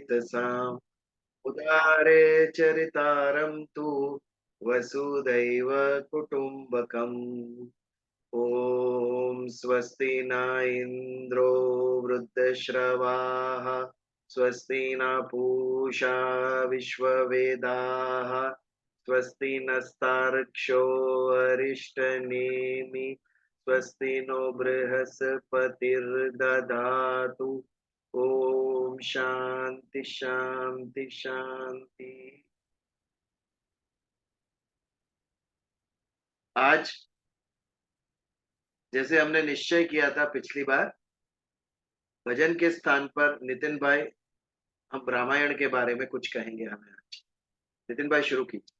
साम् उदारे चरितारं तु वसुदैव कुटुम्बकम्। ॐ स्वस्ति न इन्द्रो वृद्धश्रवाः स्वस्ति न पूषा विश्ववेदाः स्वस्ति नस्तार्क्ष्यो अरिष्टनेमि स्वस्ति नो बृहस्पतिर्दधातु। ओम शांति शांति शांति। आज जैसे हमने निश्चय किया था पिछली बार, भजन के स्थान पर नितिन भाई हम रामायण के बारे में कुछ कहेंगे हमें आज। नितिन भाई शुरू कीजिए।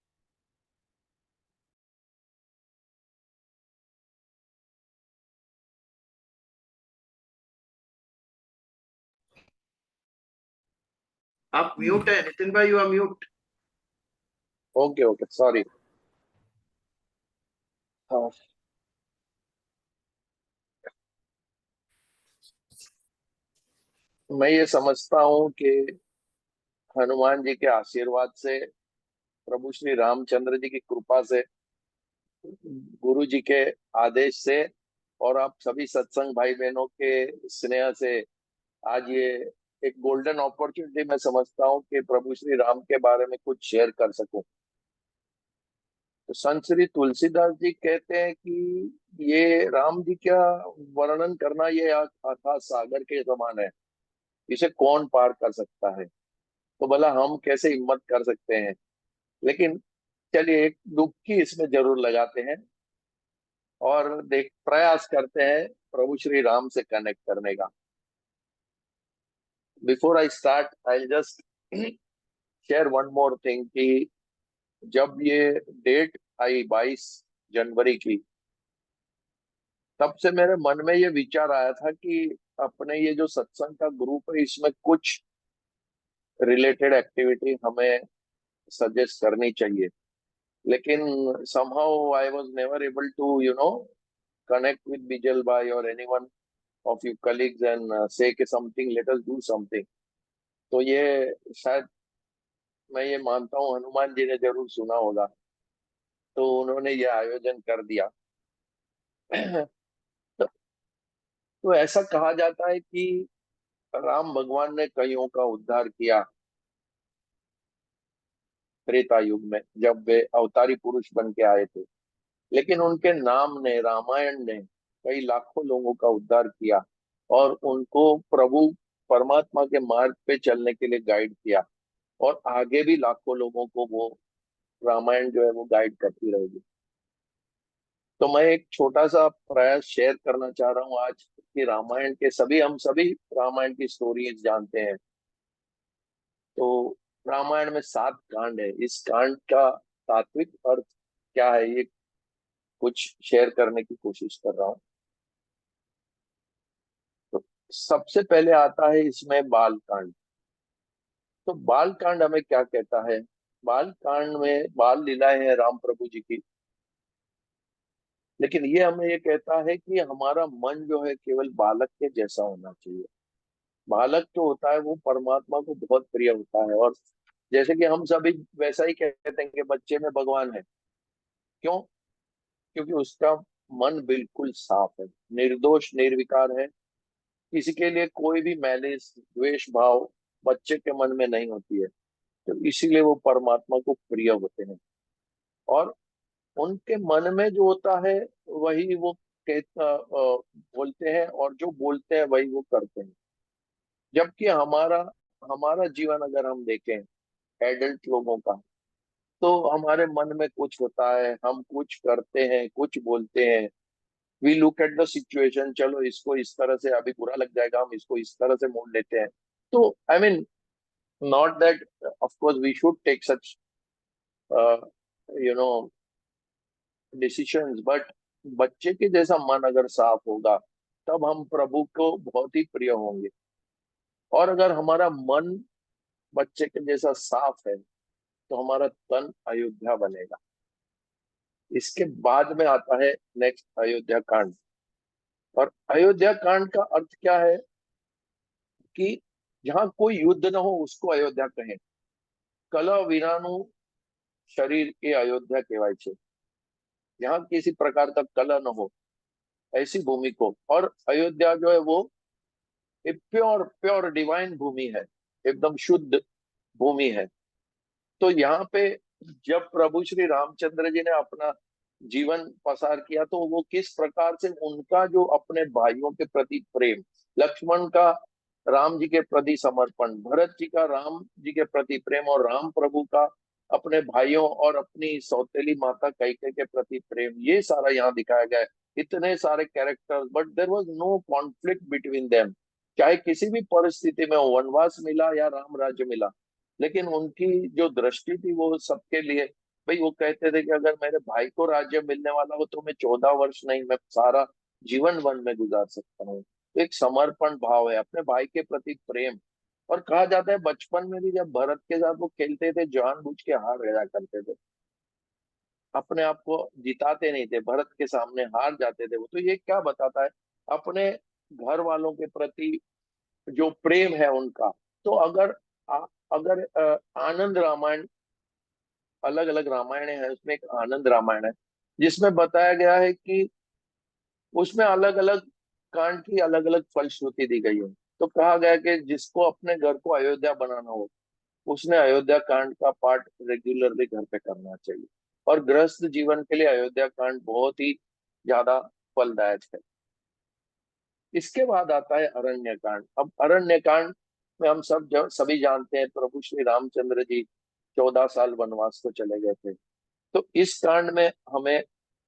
आप म्यूट है नितिन भाई, you are mute. Okay okay sorry. हाँ, मैं ये समझता हूँ कि हनुमान जी के आशीर्वाद से, प्रभु श्री रामचंद्र जी की कृपा से, गुरु जी के आदेश से और आप सभी सत्संग भाई बहनों के स्नेह से आज ये एक गोल्डन अपॉर्चुनिटी मैं समझता हूँ कि प्रभु श्री राम के बारे में कुछ शेयर कर सकूं। तो संत श्री तुलसीदास जी कहते हैं कि ये राम जी का वर्णन करना ये अथाह सागर के समान है, इसे कौन पार कर सकता है। तो भला हम कैसे हिम्मत कर सकते हैं। लेकिन चलिए एक डुबकी इसमें जरूर लगाते हैं और देख प्रयास करते हैं प्रभु श्री राम से कनेक्ट करने का। Before I start I just share one more thing कि जब ये डेट आई 22 जनवरी की, तब से मेरे मन में ये विचार आया था कि अपने ये जो सत्संग का ग्रुप है इसमें कुछ रिलेटेड एक्टिविटी हमें सजेस्ट करनी चाहिए। लेकिन somehow I was never able to connect with Bijal bhai or anyone of you colleagues and say कि something, let us do something। तो ये शायद मैं ये मानता हूँ हनुमान जी ने जरूर सुना होगा, तो उन्होंने ये आयोजन कर दिया। तो, तो ऐसा कहा जाता है कि राम भगवान ने कईयों का उद्धार किया त्रेता युग में जब वे अवतारी पुरुष बन के आए थे। लेकिन उनके नाम ने, रामायण ने कई लाखों लोगों का उद्धार किया और उनको प्रभु परमात्मा के मार्ग पे चलने के लिए गाइड किया। और आगे भी लाखों लोगों को वो रामायण जो है वो गाइड करती रहेगी। तो मैं एक छोटा सा प्रयास शेयर करना चाह रहा हूँ आज कि रामायण के सभी, हम सभी रामायण की स्टोरीज जानते हैं। तो रामायण में 7 कांड है। इस कांड का तात्विक अर्थ क्या है ये कुछ शेयर करने की कोशिश कर रहा हूँ। तो सबसे पहले आता है इसमें बाल कांड। तो बाल कांड हमें क्या कहता है। बाल कांड में बाल लीलाएं हैं राम प्रभु जी की। लेकिन ये हमें ये कहता है कि हमारा मन जो है केवल बालक के जैसा होना चाहिए। बालक जो होता है वो परमात्मा को बहुत प्रिय होता है। और जैसे कि हम सभी वैसा ही कहते हैं कि बच्चे में भगवान है। क्यों? क्योंकि उसका मन बिल्कुल साफ है, निर्दोष निर्विकार है। किसी के लिए कोई भी मैलिस द्वेष भाव बच्चे के मन में नहीं होती है। तो इसीलिए वो परमात्मा को प्रिय होते हैं। और उनके मन में जो होता है वही वो बोलते हैं, और जो बोलते हैं वही वो करते हैं। जबकि हमारा हमारा जीवन अगर हम देखें एडल्ट लोगों का, तो हमारे मन में कुछ होता है, हम कुछ करते हैं, कुछ बोलते हैं। We look at the situation, चलो इसको इस तरह से अभी बुरा लग जाएगा, हम इसको इस तरह से मोड़ लेते हैं। तो I mean not that of course we should take such you know decisions, but बच्चे के जैसा मन अगर साफ होगा तब हम प्रभु को बहुत ही प्रिय होंगे। और अगर हमारा मन बच्चे के जैसा साफ है तो हमारा तन अयोध्या बनेगा। इसके बाद में आता है नेक्स्ट अयोध्या कांड। और अयोध्या कांड का अर्थ क्या है कि जहाँ कोई युद्ध न हो उसको अयोध्या कहें। कलह विनानु शरीर के अयोध्या कहवाय छे। यहाँ किसी प्रकार का कलह न हो, ऐसी भूमि को। और अयोध्या जो है वो एक प्योर प्योर डिवाइन भूमि है, एकदम शुद्ध भूमि है। तो यहाँ पे जब प्रभु श्री रामचंद्र जी ने अपना जीवन पसार किया, तो वो किस प्रकार से उनका जो अपने भाइयों के प्रति प्रेम, लक्ष्मण का राम जी के प्रति समर्पण, भरत जी का राम जी के प्रति प्रेम, और राम प्रभु का अपने भाइयों और अपनी सौतेली माता कैकेयी के प्रति प्रेम, ये सारा यहाँ दिखाया गया है। इतने सारे characters, but there was no conflict between them. चाहे किसी भी परिस्थिति में हो, वनवास मिला या राम राज्य मिला, लेकिन उनकी जो दृष्टि थी वो सबके लिए। भाई वो कहते थे कि अगर मेरे भाई को राज्य मिलने वाला हो तो मैं 14 वर्ष नहीं, मैं सारा जीवन वन में गुजार सकता हूँ। तो एक समर्पण भाव है, अपने भाई के प्रति प्रेम। और कहा जाता है बचपन में भी जब भरत के साथ वो खेलते थे, जानबूझ के हार गया करते थे, अपने आप को जिताते नहीं थे, भरत के सामने हार जाते थे वो। तो ये क्या बताता है, अपने घर वालों के प्रति जो प्रेम है उनका। तो अगर आनंद रामायण, अलग अलग रामायण है, उसमें एक आनंद रामायण है जिसमें बताया गया है कि उसमें अलग अलग कांड की अलग अलग फलश्रुति दी गई है। तो कहा गया कि जिसको अपने घर को अयोध्या बनाना हो, उसने अयोध्या कांड का पाठ रेगुलरली घर पे करना चाहिए। और गृहस्थ जीवन के लिए अयोध्या कांड बहुत ही ज्यादा फलदायक है। इसके बाद आता है अरण्य कांड। अब अरण्य कांड में हम सभी जानते हैं, प्रभु श्री रामचंद्र जी 14 साल वनवास को चले गए थे। तो इस कांड में हमें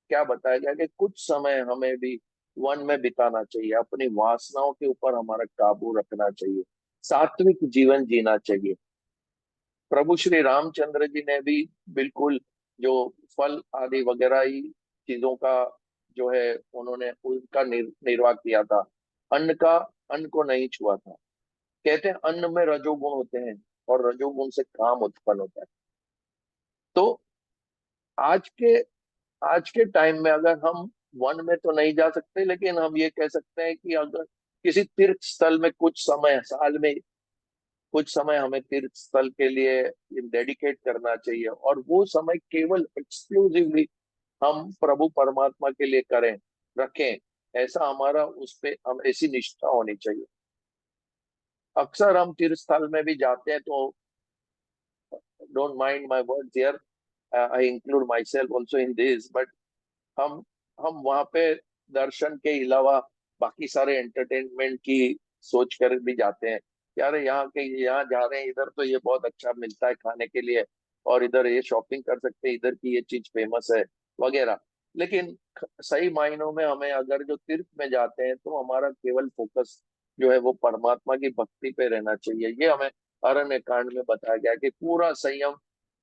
क्या बताया गया कि कुछ समय हमें भी वन में बिताना चाहिए, अपनी वासनाओं के ऊपर हमारा काबू रखना चाहिए, सात्विक जीवन जीना चाहिए। प्रभु श्री रामचंद्र जी ने भी बिल्कुल जो फल आदि वगैरह ही चीजों का जो है उन्होंने उनका निर्वाह किया था। अन्न का, अन्न को नहीं छुआ था। कहते हैं अन्न में रजोगुण होते हैं और रजोगुण से काम उत्पन्न होता है। तो आज के आज के टाइम में अगर हम वन में तो नहीं जा सकते, लेकिन हम ये कह सकते हैं कि अगर किसी तीर्थ स्थल में कुछ समय, साल में कुछ समय हमें तीर्थ स्थल के लिए डेडिकेट करना चाहिए, और वो समय केवल एक्सक्लूसिवली हम प्रभु परमात्मा के लिए करें, रखें। ऐसा हमारा उस पे हम ऐसी निष्ठा होनी चाहिए। अक्सर हम तीर्थ स्थल में भी जाते हैं, तो don't mind my words here, I include my self also in this, but हम हम वहां पे दर्शन के अलावा बाकी सारे एंटरटेनमेंट की सोच कर भी जाते हैं। यार यहाँ जा रहे हैं, इधर तो ये बहुत अच्छा मिलता है खाने के लिए, और इधर ये शॉपिंग कर सकते हैं, इधर की ये चीज फेमस है वगैरह। लेकिन सही मायनों में हमें अगर जो तीर्थ में जाते हैं, तो हमारा केवल फोकस जो है वो परमात्मा की भक्ति पे रहना चाहिए। ये हमें अरण्य कांड में बताया गया कि पूरा संयम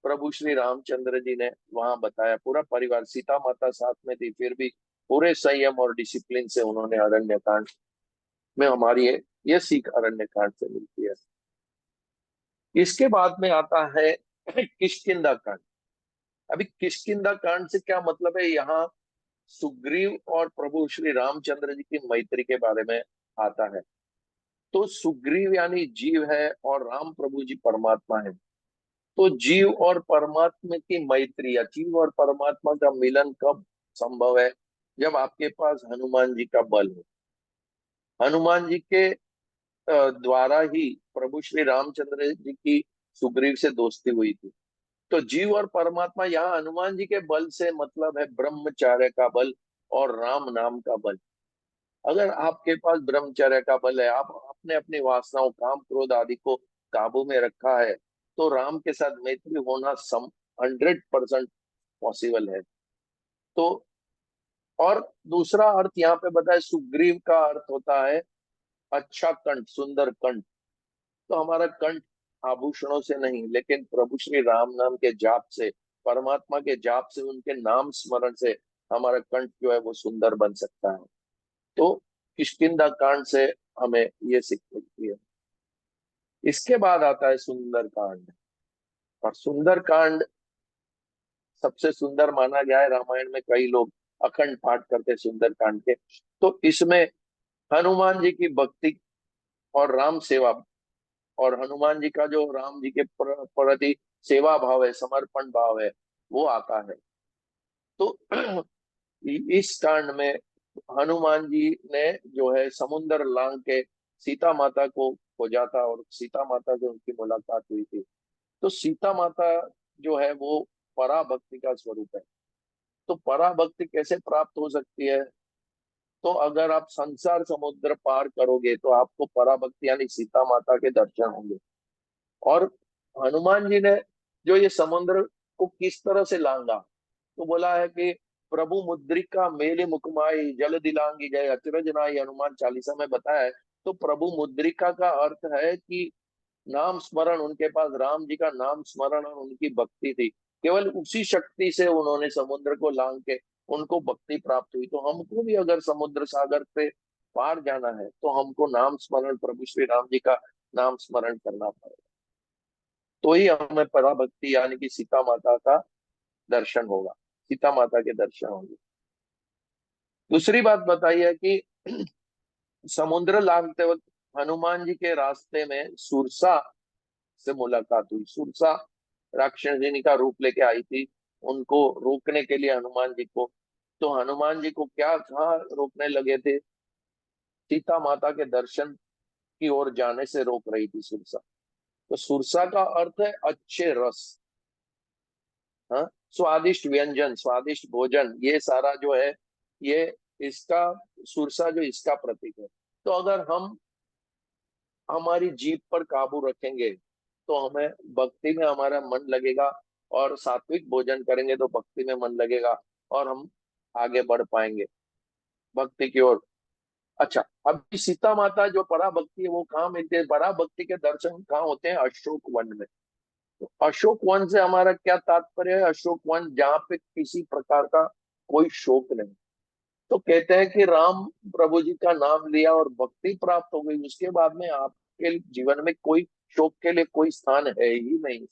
प्रभु श्री रामचंद्र जी ने वहां बताया। पूरा परिवार, सीता माता साथ में थी, फिर भी पूरे संयम और डिसिप्लिन से उन्होंने अरण्य कांड में हमारी ये सीख अरण्य कांड से मिलती है। इसके बाद में आता है किष्किंधा कांड। अभी किष्किंधा कांड से क्या मतलब है, यहाँ सुग्रीव और प्रभु श्री रामचंद्र जी की मैत्री के बारे में आता है। तो सुग्रीव यानी जीव है और राम प्रभु जी परमात्मा है। तो जीव और परमात्मा की मैत्री या जीव और परमात्मा का मिलन कब संभव है, जब आपके पास हनुमान जी का बल हो। हनुमान जी के द्वारा ही प्रभु श्री रामचंद्र जी की सुग्रीव से दोस्ती हुई थी। तो जीव और परमात्मा, यहाँ हनुमान जी के बल से मतलब है ब्रह्मचर्य का बल और राम नाम का बल। अगर आपके पास ब्रह्मचर्य का बल है, आप अपने अपनी वासनाओं, काम क्रोध आदि को काबू में रखा है, तो राम के साथ मैत्री होना 100% पॉसिबल है। तो और दूसरा अर्थ यहाँ पे बताए, सुग्रीव का अर्थ होता है अच्छा कंठ, सुंदर कंठ। तो हमारा कंठ आभूषणों से नहीं, लेकिन प्रभु श्री राम नाम के जाप से, परमात्मा के जाप से, उनके नाम स्मरण से हमारा कंठ जो है वो सुंदर बन सकता है। तो किष्किंधा कांड से हमें ये सीख मिलती है। इसके बाद आता है सुंदर कांड। और सुंदर कांड सबसे सुंदर माना गया है रामायण में। कई लोग अखंड पाठ करते हैं सुंदर कांड के। तो इसमें हनुमान जी की भक्ति और राम सेवा और हनुमान जी का जो राम जी के प्रति सेवा भाव है, समर्पण भाव है, वो आता है। तो इस कांड में हनुमान जी ने जो है समुद्र लांग के सीता माता को खोजा था और सीता माता से उनकी मुलाकात हुई थी। तो सीता माता जो है वो पराभक्ति का स्वरूप है। तो पराभक्ति कैसे प्राप्त हो सकती है? तो अगर आप संसार समुद्र पार करोगे तो आपको पराभक्ति यानी सीता माता के दर्शन होंगे। और हनुमान जी ने जो ये समुद्र को किस तरह से लांगा, तो बोला है कि प्रभु मुद्रिका मेले मुकमाई जल दिलांगी जय अचरज नाई, हनुमान चालीसा में बताया है। तो प्रभु मुद्रिका का अर्थ है कि नाम स्मरण, उनके पास राम जी का नाम स्मरण और उनकी भक्ति थी। केवल उसी शक्ति से उन्होंने समुद्र को लांग के उनको भक्ति प्राप्त हुई। तो हमको भी अगर समुद्र सागर पे पार जाना है तो हमको नाम स्मरण, प्रभु श्री राम जी का नाम स्मरण करना पड़ेगा। तो ही हमें पराभक्ति यानी कि सीता माता का दर्शन होगा, सीता माता के दर्शन होंगे। दूसरी बात बताइए कि समुद्र लांघते वक्त हनुमान जी के रास्ते में सुरसा से मुलाकात हुई। सुरसा राक्षसिनी का रूप लेके आई थी उनको रोकने के लिए हनुमान जी को। तो हनुमान जी को क्या कहाँ रोकने लगे थे? सीता माता के दर्शन की ओर जाने से रोक रही थी सुरसा। तो सुरसा का अर्थ है अच्छे रस, हाँ, स्वादिष्ट व्यंजन, स्वादिष्ट भोजन, ये सारा जो है ये इसका सुरसा जो इसका प्रतीक है। तो अगर हम हमारी जीभ पर काबू रखेंगे तो हमें भक्ति में हमारा मन लगेगा, और सात्विक भोजन करेंगे तो भक्ति में मन लगेगा और हम आगे बढ़ पाएंगे भक्ति की ओर। अच्छा, अब सीता माता जो पराभक्ति है वो कहाँ मिलती है? पराभक्ति के दर्शन कहाँ होते हैं? अशोक वन में। तो अशोक वन से हमारा क्या तात्पर्य है? अशोक वन जहाँ पे किसी प्रकार का कोई शोक नहीं। तो कहते हैं कि राम प्रभु जी का नाम लिया और भक्ति प्राप्त हो गई, उसके बाद में आपके जीवन में कोई शोक के लिए कोई स्थान है ही नहीं।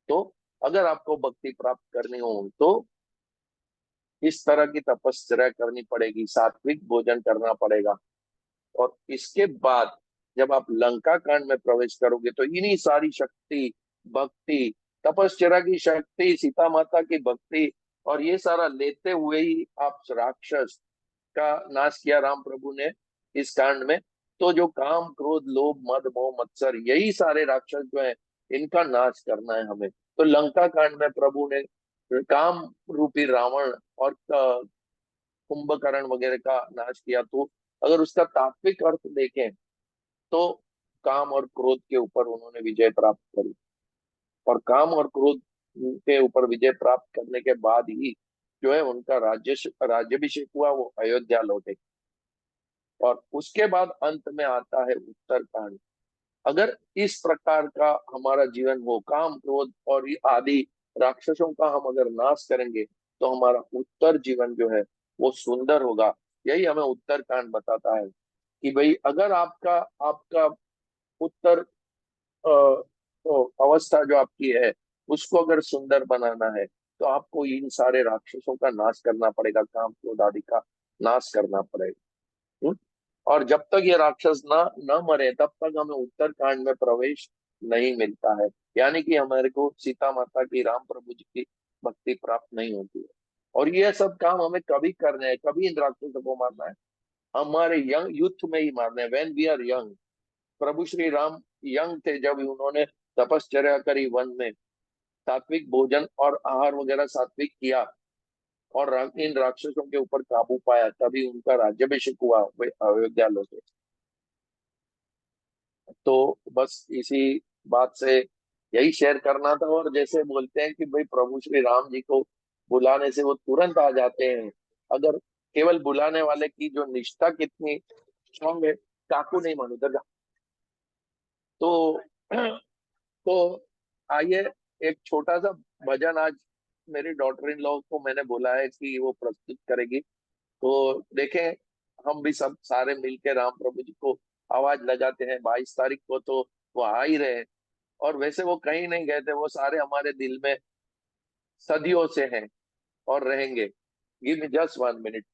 तो अगर आपको भक्ति प्राप्त करनी हो तो इस तरह की तपस्या करनी पड़ेगी, सात्विक भोजन करना पड़ेगा। और इसके बाद जब आप लंका कांड में प्रवेश करोगे तो इन्हीं सारी शक्ति, भक्ति, तपस्या की शक्ति, सीता माता की भक्ति और ये सारा लेते हुए ही आप राक्षस का नाश किया राम प्रभु ने इस कांड में। तो जो काम क्रोध लोभ मद मोह मत्सर, यही सारे राक्षस जो है इनका नाश करना है हमें। तो लंका कांड में प्रभु ने काम रूपी रावण और कुंभकर्ण वगैरह का नाश किया। तो अगर उसका तात्विक अर्थ देखें तो काम और क्रोध के ऊपर उन्होंने विजय प्राप्त करी, और काम और क्रोध के ऊपर विजय प्राप्त करने के बाद ही जो है उनका राज्यभिषेक हुआ, वो अयोध्या लौटे। और उसके बाद अंत में आता है उत्तरकांड। अगर इस प्रकार का हमारा जीवन हो, काम क्रोध और ये आदि राक्षसों का हम अगर नाश करेंगे तो हमारा उत्तर जीवन जो है वो सुंदर होगा। यही हमें उत्तरकांड बताता है कि भाई अगर आपका आपका उत्तर तो अवस्था जो आपकी है उसको अगर सुंदर बनाना है तो आपको इन सारे राक्षसों का नाश करना पड़ेगा, काम क्रोध आदि का नाश करना पड़ेगा। और जब तक ये राक्षस ना न मरे तब तक हमें उत्तरकांड में प्रवेश नहीं मिलता है, यानी कि हमारे को सीता माता की, राम प्रभु जी की भक्ति प्राप्त नहीं होती है। और ये सब काम हमें कभी करने हैं, कभी इन राक्षसों को मारना है? हमारे यंग यूथ में ही मारना है, व्हेन वी आर यंग। प्रभु श्री राम यंग थे जब उन्होंने तपश्चर्या करी वन में, सात्विक भोजन और आहार वगैरह सात्विक किया और इन राक्षसों के ऊपर काबू पाया, तभी उनका राज्याभिषेक हुआ, वे अयोध्या लौटे। तो बस इसी बात से यही शेयर करना था। और जैसे बोलते हैं कि भाई प्रभु श्री राम जी को बुलाने से वो तुरंत आ जाते हैं, अगर केवल बुलाने वाले की जो निष्ठा कितनी स्ट्रांग है, काकू नहीं मानो दरगाह। तो तो आइए एक छोटा सा भजन आज मेरी डॉटर इन लॉ को मैंने बोला है कि वो प्रस्तुत करेगी, तो देखें हम भी सब सारे मिलके राम प्रभु जी को आवाज लगाते हैं। 22 तारीख को तो वो आ ही रहे हैं, और वैसे वो कहीं नहीं गए थे, वो सारे हमारे दिल में सदियों से हैं और रहेंगे। Give me just 1 minute.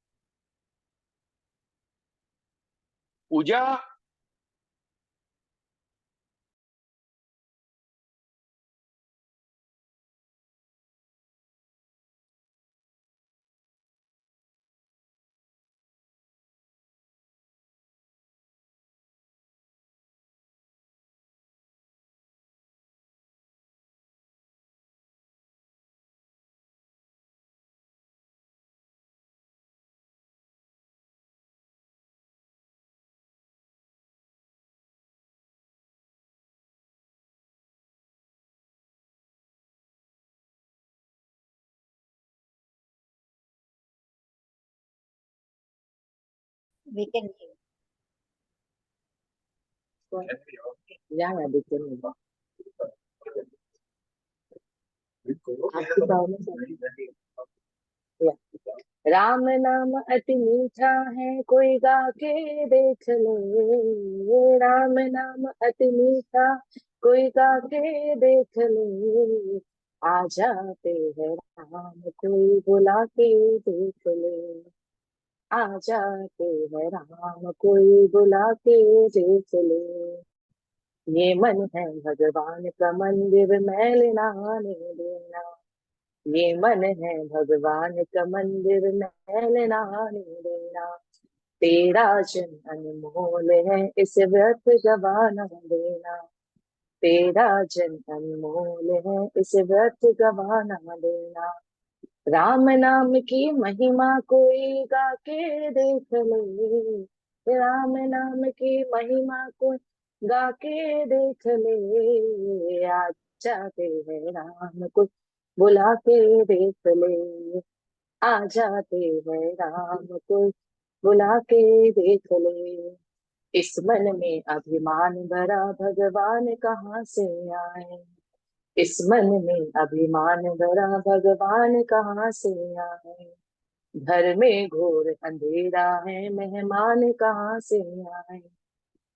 Pooja We can hear. Yeah, we can hear. आपकी प्रॉब्लम है। राम नाम अति मीठा है, कोई गा के देख ले। राम नाम अति मीठा, कोई गा के देख ले। आ जाते हैं राम, कोई बुला के देख ले। आ जाते हैं राम, कोई बुला के देख ले। ये मन है भगवान का मंदिर, मैल नहाने देना। ये मन है भगवान का मंदिर, मैल नहाने देना। तेरा जन अनमोल है, इस व्यर्थ गवा न देना। तेरा जन अनमोल है, इस व्यर्थ गवा न देना। राम नाम की महिमा कोई गा के देख ले। राम नाम की महिमा कोई गा के देख ले। आ जाते हैं राम को बुला के देख ले। आ जाते हैं राम को बुला के देख ले। इस मन में अभिमान भरा, भगवान कहाँ से आए। इस मन में अभिमान भरा, भगवान कहाँ से आए। घर में घोर अंधेरा है, मेहमान कहाँ से आए।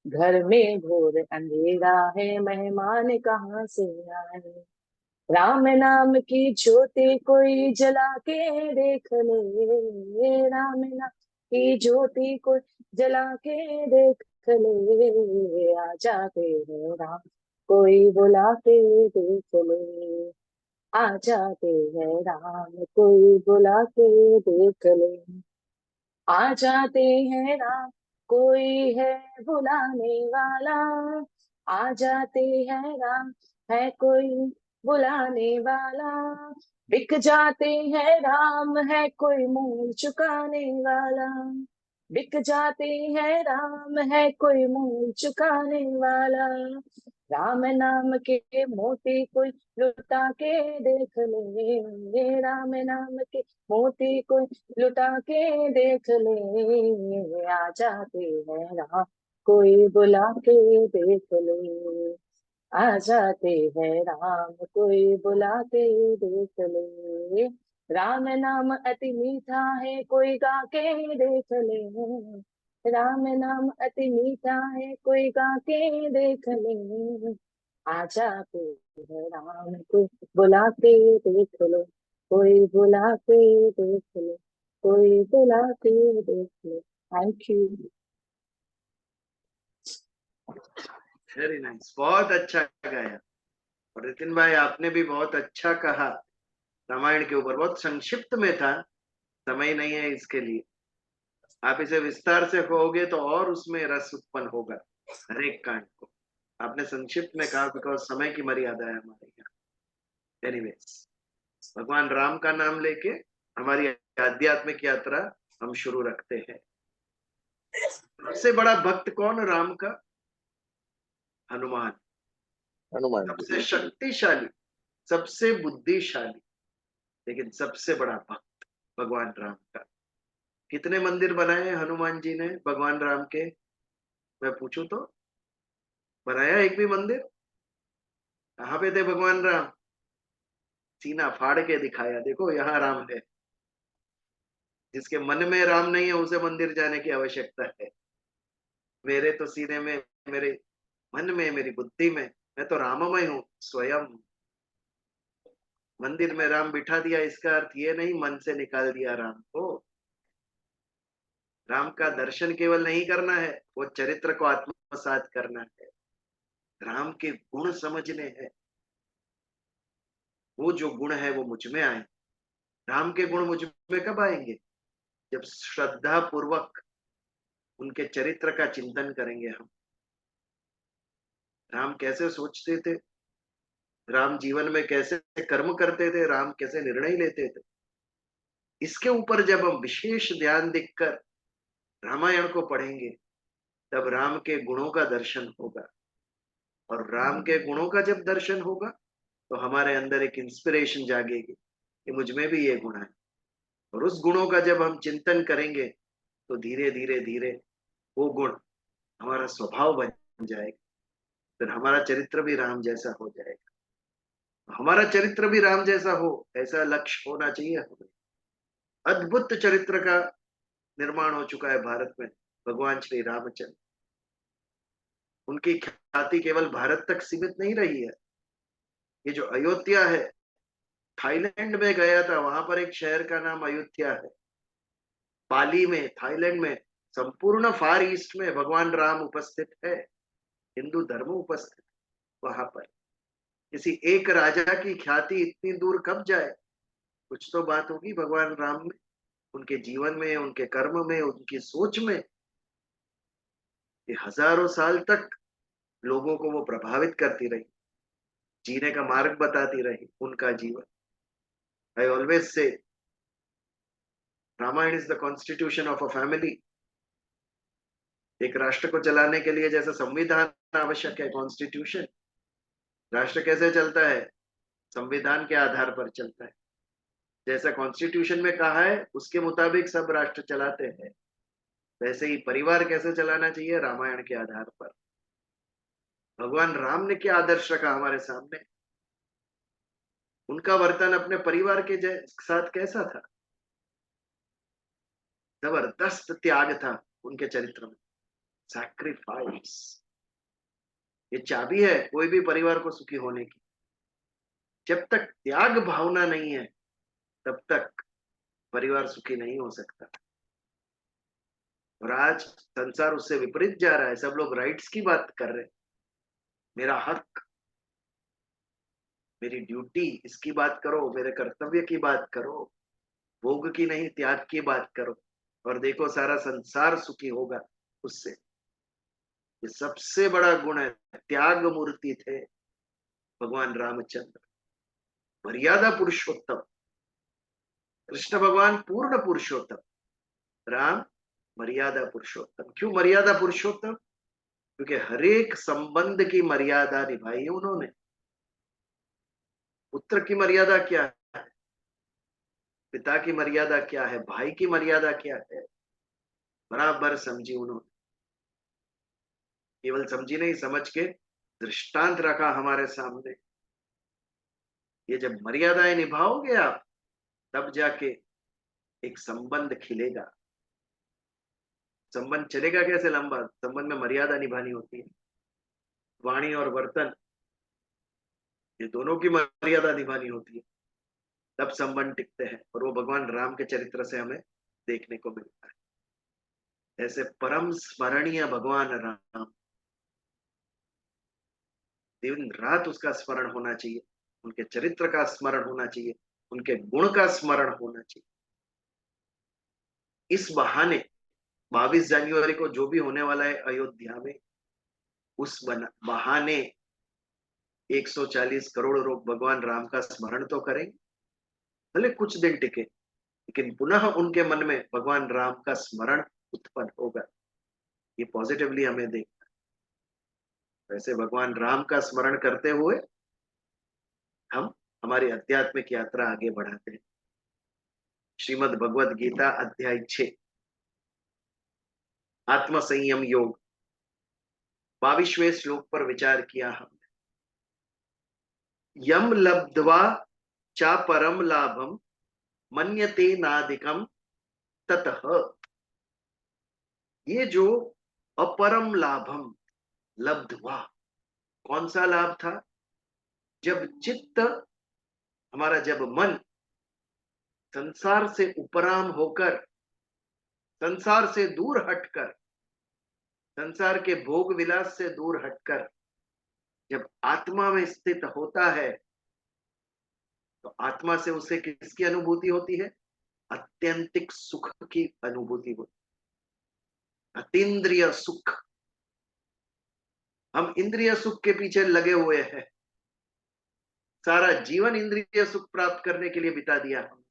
घर में घोर अंधेरा है, मेहमान कहाँ से आए। राम नाम की ज्योति कोई जला के देख ले। राम नाम की ज्योति कोई जला के देख ले। आ जाते हैं राम, कोई बुला के देख ले। आ जाते हैं राम, कोई बुला के देख ले। आ जाते हैं राम, कोई है बुलाने वाला। आ जाते हैं राम, है कोई बुलाने वाला। बिक जाते हैं राम, है कोई मुंह चुकाने वाला। बिक जाते हैं राम, है कोई मुंह चुकाने वाला। राम नाम के मोती कोई लुटा के देख ले। राम नाम के मोती कोई लुटा के देख ले। आ जाते हैं राम, कोई बुला के देख ले। आ जाते हैं राम, कोई बुला के देख ले। राम नाम अति मीठा है, कोई गा के देख ले। राम नाम अति मीठा है, कोई गा के देख ले। आ जाते हैं राम, कोई बुला के देख ले। कोई बुला के देख ले। कोई बुला के देख ले। Thank you. वेरी नाइस, बहुत अच्छा गाया। और नितिन भाई आपने भी बहुत अच्छा कहा। रामायण के ऊपर बहुत संक्षिप्त में था, समय नहीं है इसके लिए। आप इसे विस्तार से कहोगे तो और उसमें रस उत्पन्न होगा हर एक कांड को। आपने संक्षिप्त में कहा बिकॉज समय की मर्यादा है हमारे यहाँ। एनीवेज, भगवान राम का नाम लेके हमारी आध्यात्मिक यात्रा हम शुरू रखते हैं। सबसे बड़ा भक्त कौन राम का? हनुमान। हनुमान जी। सबसे शक्तिशाली, सबसे बुद्धिशाली, लेकिन सबसे बड़ा भक्त भगवान राम का। कितने मंदिर बनाए हनुमान जी ने भगवान राम के? मैं पूछूं तो बनाया एक भी मंदिर? कहाँ पे थे भगवान राम? सीना फाड़ के दिखाया, देखो यहाँ राम है। जिसके मन में राम नहीं है उसे मंदिर जाने की आवश्यकता है। मेरे तो सीने में, मेरे मन में, मेरी बुद्धि में मैं तो राममय हूँ स्वयं। मंदिर में राम बिठा दिया इसका अर्थ ये नहीं मन से निकाल दिया राम को। राम का दर्शन केवल नहीं करना है, वो चरित्र को आत्मसात करना है। राम के गुण समझने हैं। वो जो गुण है वो मुझ में आए। राम के गुण मुझ में कब आएंगे? जब श्रद्धा पूर्वक उनके चरित्र का चिंतन करेंगे हम। राम कैसे सोचते थे, राम जीवन में कैसे कर्म करते थे, राम कैसे निर्णय लेते थे, इसके ऊपर जब हम विशेष ध्यान देकर रामायण को पढ़ेंगे तब राम के गुणों का दर्शन होगा। और राम के गुणों का जब दर्शन होगा तो हमारे अंदर एक इंस्पिरेशन जागेगी कि मुझ में भी ये गुण है। और उस गुणों का जब हम चिंतन करेंगे तो धीरे धीरे धीरे वो गुण हमारा स्वभाव बन जाएगा, फिर हमारा चरित्र भी राम जैसा हो जाएगा। हमारा चरित्र भी राम जैसा हो, ऐसा लक्ष्य होना चाहिए हमें। अद्भुत चरित्र का निर्माण हो चुका है भारत में भगवान श्री रामचंद्र। उनकी ख्याति केवल भारत तक सीमित नहीं रही है। ये जो अयोध्या है, थाईलैंड में गया था, वहां पर एक शहर का नाम अयोध्या है। बाली में, थाईलैंड में, संपूर्ण फार ईस्ट में भगवान राम उपस्थित है, हिंदू धर्म उपस्थित वहां पर। किसी एक राजा की ख्याति इतनी दूर कब जाए? कुछ तो बात होगी भगवान राम में, उनके जीवन में, उनके कर्म में, उनकी सोच में। ये हजारों साल तक लोगों को वो प्रभावित करती रही, जीने का मार्ग बताती रही उनका जीवन। I always say Ramayana is the constitution of a family. एक राष्ट्र को चलाने के लिए जैसा संविधान आवश्यक है, कॉन्स्टिट्यूशन, राष्ट्र कैसे चलता है? संविधान के आधार पर चलता है। जैसा कॉन्स्टिट्यूशन में कहा है उसके मुताबिक सब राष्ट्र चलाते हैं, वैसे ही परिवार कैसे चलाना चाहिए? रामायण के आधार पर। भगवान राम ने क्या आदर्श रखा हमारे सामने? उनका वर्तन अपने परिवार के साथ कैसा था? जबरदस्त त्याग था उनके चरित्र में, सैक्रिफाइस। ये चाबी है कोई भी परिवार को सुखी होने की। जब तक त्याग भावना नहीं है तब तक परिवार सुखी नहीं हो सकता। और आज संसार उससे विपरीत जा रहा है। सब लोग राइट्स की बात कर रहे हैं, मेरा हक, मेरी ड्यूटी, इसकी बात करो, मेरे कर्तव्य की बात करो, भोग की नहीं त्याग की बात करो, और देखो सारा संसार सुखी होगा उससे। ये सबसे बड़ा गुण है। त्याग मूर्ति थे भगवान रामचंद्र, मर्यादा पुरुषोत्तम। कृष्ण भगवान पूर्ण पुरुषोत्तम, राम मर्यादा पुरुषोत्तम। क्यों मर्यादा पुरुषोत्तम? क्योंकि हरेक संबंध की मर्यादा निभाई है उन्होंने। पुत्र की मर्यादा क्या है, पिता की मर्यादा क्या है, भाई की मर्यादा क्या है, बराबर समझी उन्होंने। केवल समझी नहीं, समझ के दृष्टांत रखा हमारे सामने। ये जब मर्यादाएं निभाओगे आप, तब जाके एक संबंध खिलेगा। संबंध चलेगा कैसे लंबा? संबंध में मर्यादा निभानी होती है। वाणी और वर्तन, ये दोनों की मर्यादा निभानी होती है, तब संबंध टिकते हैं। और वो भगवान राम के चरित्र से हमें देखने को मिलता है। ऐसे परम स्मरणीय भगवान राम, दिन रात उसका स्मरण होना चाहिए, उनके चरित्र का स्मरण होना चाहिए, उनके गुण का स्मरण होना चाहिए। इस बहाने 22 जनवरी को जो भी होने वाला है अयोध्या में, उस बहाने 140 करोड़ लोग भगवान राम का स्मरण तो करेंगे। भले कुछ दिन टिके, लेकिन पुनः उनके मन में भगवान राम का स्मरण उत्पन्न होगा। ये पॉजिटिवली हमें देखना है। वैसे भगवान राम का स्मरण करते हुए हम हमारी आध्यात्मिक यात्रा आगे बढ़ाते हैं। श्रीमद् भगवद गीता अध्याय 6, आत्म संयम योग, 22वें श्लोक पर विचार किया हमने। यम लब्ध्वा चा परम लाभम मन्यते नादिकम ततः। ये जो अपरम लाभम लब्ध्वा, कौन सा लाभ था? जब चित्त हमारा, जब मन संसार से उपराम होकर, संसार से दूर हटकर, संसार के भोग विलास से दूर हटकर जब आत्मा में स्थित होता है, तो आत्मा से उसे किसकी अनुभूति होती है? अत्यंतिक सुख की अनुभूति होती है, अतीन्द्रिय सुख। हम इंद्रिय सुख के पीछे लगे हुए हैं, सारा जीवन इंद्रिय सुख प्राप्त करने के लिए बिता दिया हम।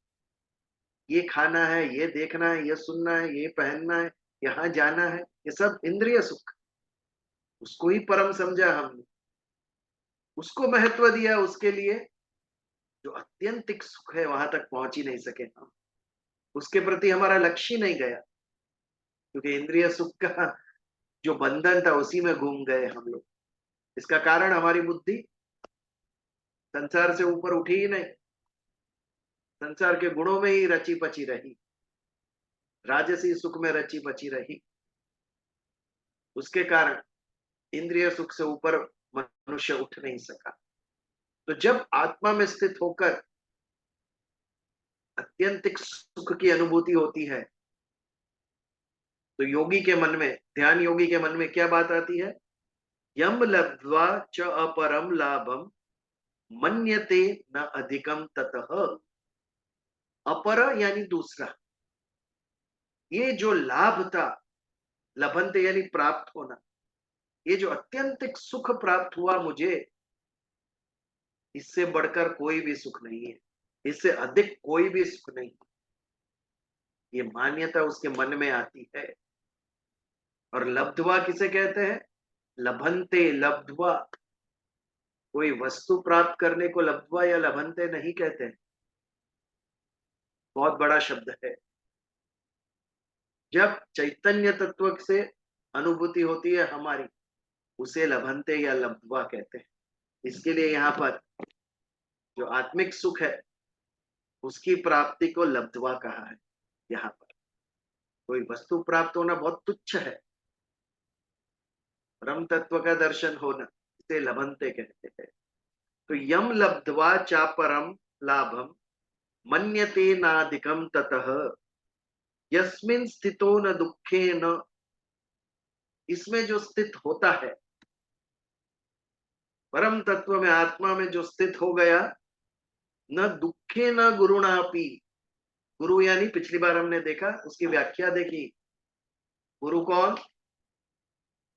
ये खाना है, ये देखना है, ये सुनना है, ये पहनना है, यहाँ जाना है, ये सब इंद्रिय सुख। उसको ही परम समझा हमने, उसको महत्व दिया, उसके लिए जो अत्यंतिक सुख है वहां तक पहुंच ही नहीं सके हम, उसके प्रति हमारा लक्ष्य ही नहीं गया। क्योंकि इंद्रिय सुख का जो बंधन था उसी में घूम गए हम लोग। इसका कारण हमारी बुद्धि संसार से ऊपर उठी ही नहीं, संसार के गुणों में ही रची पची रही, राजसी सुख में रची पची रही। उसके कारण इंद्रिय सुख से ऊपर मनुष्य उठ नहीं सका। तो जब आत्मा में स्थित होकर अत्यंतिक सुख की अनुभूति होती है, तो योगी के मन में, ध्यान योगी के मन में क्या बात आती है? यम लब्ध्वा च अपरम लाभम मन्यते न अधिकम ततः। अपर यानी दूसरा, ये जो लाभ था, लभंते यानी प्राप्त होना, ये जो अत्यंतिक सुख प्राप्त हुआ मुझे, इससे बढ़कर कोई भी सुख नहीं है, इससे अधिक कोई भी सुख नहीं। ये मान्यता उसके मन में आती है। और लब्ध्वा किसे कहते हैं? लभंते, लब्ध्वा। कोई वस्तु प्राप्त करने को लब्ध्वा या लभंते नहीं कहते हैं, बहुत बड़ा शब्द है। जब चैतन्य तत्व से अनुभूति होती है हमारी, उसे लभंते या लब्ध्वा कहते हैं। इसके लिए यहाँ पर जो आत्मिक सुख है उसकी प्राप्ति को लब्ध्वा कहा है। यहाँ पर कोई वस्तु प्राप्त होना बहुत तुच्छ है, परम तत्व का दर्शन होना, इसे लभंते कहते हैं। तो यम लब्ध्वा चापरम लाभम मन्यते नाधिकम ततः यस्मिन स्थितो न दुखे न। इसमें जो स्थित होता है, परम तत्व में, आत्मा में जो स्थित हो गया, न दुखे न गुरुणापि। गुरु यानी पिछली बार हमने देखा, उसकी व्याख्या देखी। गुरु कौन?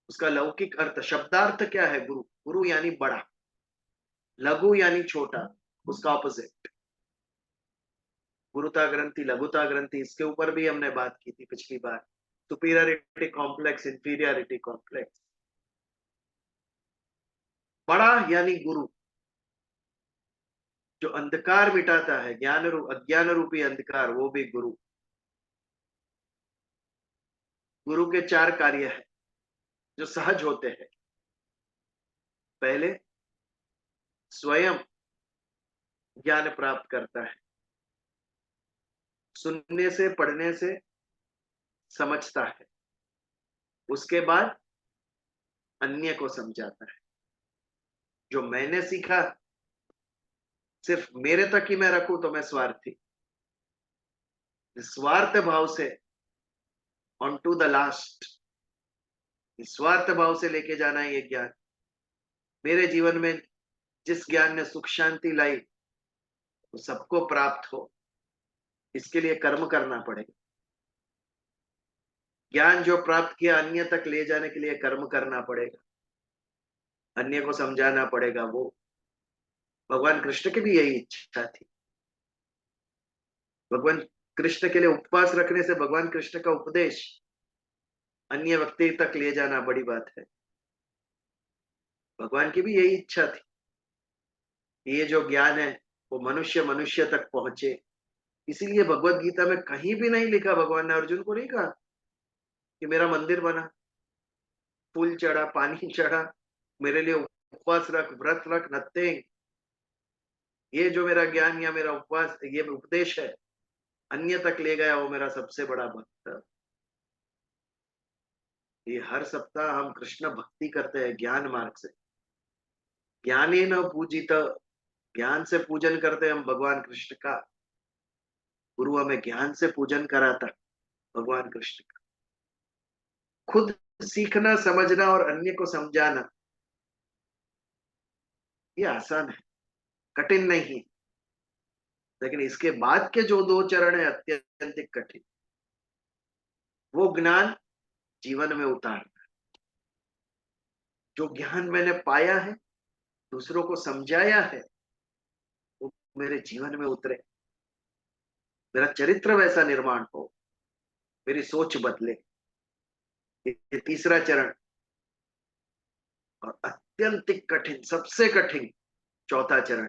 उसका लौकिक अर्थ, शब्दार्थ क्या है? गुरु, गुरु यानी बड़ा, लघु यानी छोटा, उसका ऑपोजिट। गुरुता ग्रंथि, लघुता ग्रंथि, इसके ऊपर भी हमने बात की थी पिछली बार। Superiority complex, inferiority complex. बड़ा यानी गुरु, जो अंधकार मिटाता है, अज्ञान रूपी अंधकार, वो भी गुरु। गुरु के 4 कार्य है जो सहज होते हैं। पहले स्वयं ज्ञान प्राप्त करता है, सुनने से, पढ़ने से समझता है। उसके बाद अन्य को समझाता है। जो मैंने सीखा सिर्फ मेरे तक ही मैं रखूं तो मैं स्वार्थी। निस्वार्थ भाव से ऑन टू द लास्ट, निस्वार्थ भाव से लेके जाना है ये ज्ञान। मेरे जीवन में जिस ज्ञान ने सुख शांति लाई, वो सबको प्राप्त हो, इसके लिए कर्म करना पड़ेगा। ज्ञान जो प्राप्त किया, अन्य तक ले जाने के लिए कर्म करना पड़ेगा, अन्य को समझाना पड़ेगा। वो भगवान कृष्ण की भी यही इच्छा थी। भगवान कृष्ण के लिए उपवास रखने से भगवान कृष्ण का उपदेश अन्य व्यक्ति तक ले जाना बड़ी बात है। भगवान की भी यही इच्छा थी, ये जो ज्ञान है वो मनुष्य मनुष्य तक पहुंचे। इसीलिए भगवत गीता में कहीं भी नहीं लिखा, भगवान ने अर्जुन को नहीं कहा कि मेरा मंदिर बना, फूल चढ़ा, पानी चढ़ा, मेरे लिए उपवास रख, व्रत रख, नथिंग। ये जो मेरा ज्ञान या मेरा उपवास, ये उपदेश है, अन्य तक ले गया, वो मेरा सबसे बड़ा भक्त। ये हर सप्ताह हम कृष्ण भक्ति करते हैं ज्ञान मार्ग से। ज्ञाने न पूजित, ज्ञान से पूजन करते हैं हम भगवान कृष्ण का। गुरु हमें ज्ञान से पूजन कराता भगवान कृष्ण का। खुद सीखना, समझना और अन्य को समझाना ये आसान है, कठिन नहीं। लेकिन इसके बाद के जो 2 चरण है अत्यंतिक कठिन। वो ज्ञान जीवन में उतारना। जो ज्ञान मैंने पाया है, दूसरों को समझाया है, वो मेरे जीवन में उतरे, मेरा चरित्र वैसा निर्माण हो, मेरी सोच बदले। ये तीसरा चरण। और अत्यंतिक कठिन, सबसे कठिन चौथा चरण।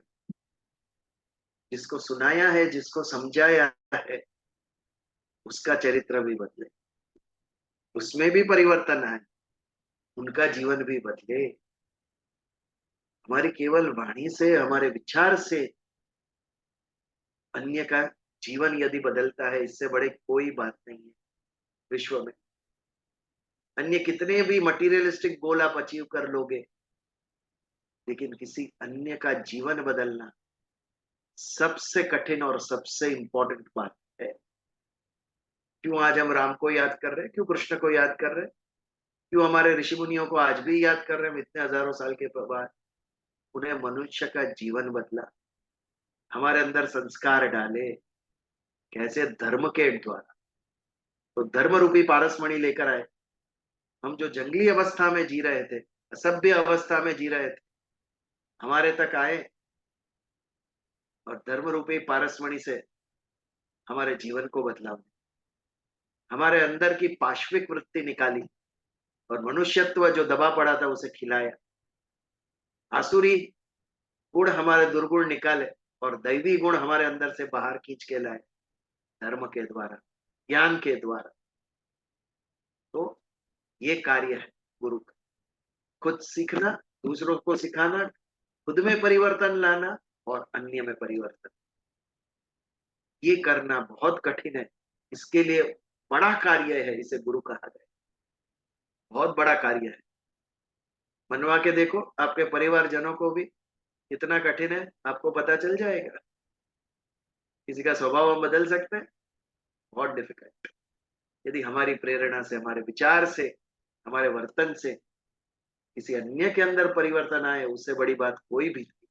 जिसको सुनाया है, जिसको समझाया है, उसका चरित्र भी बदले। उसमें भी परिवर्तन आए, उनका जीवन भी बदले। हमारी केवल वाणी से, हमारे विचार से अन्य का जीवन यदि बदलता है, इससे बड़े कोई बात नहीं है विश्व में। अन्य कितने भी मटीरियलिस्टिक गोल आप अचीव कर लोगे, लेकिन किसी अन्य का जीवन बदलना सबसे कठिन और सबसे इंपॉर्टेंट बात है। क्यों आज हम राम को याद कर रहे हैं, क्यों कृष्ण को याद कर रहे हैं, क्यों हमारे ऋषि मुनियों को आज भी याद कर रहे हैं इतने हजारों साल के बाद? उन्हें मनुष्य का जीवन बदला, हमारे अंदर संस्कार डाले, कैसे? धर्म के द्वारा। तो धर्म रूपी पारसमणि लेकर आए। हम जो जंगली अवस्था में जी रहे थे, असभ्य अवस्था में जी रहे थे, हमारे तक आए और धर्म रूपी पारसमणि से हमारे जीवन को बदला, हमारे अंदर की पाश्विक वृत्ति निकाली और मनुष्यत्व जो दबा पड़ा था उसे खिलाया। आसुरी गुण हमारे दुर्गुण निकाले और दैवी गुण हमारे अंदर से बाहर खींच के लाए, धर्म के द्वारा, ज्ञान के द्वारा। तो ये कार्य है गुरु का, खुद सीखना, दूसरों को सिखाना, खुद में परिवर्तन लाना और अन्य में परिवर्तन। ये करना बहुत कठिन है, इसके लिए बड़ा कार्य है, इसे गुरु कहा गया। बहुत बड़ा कार्य है। मनवा के देखो आपके परिवारजनों को भी, कितना कठिन है आपको पता चल जाएगा। किसी का स्वभाव हम बदल सकते हैं? बहुत डिफिकल्ट। यदि हमारी प्रेरणा से, हमारे विचार से, हमारे वर्तन से किसी अन्य के अंदर परिवर्तन आए, उससे बड़ी बात कोई भी नहीं।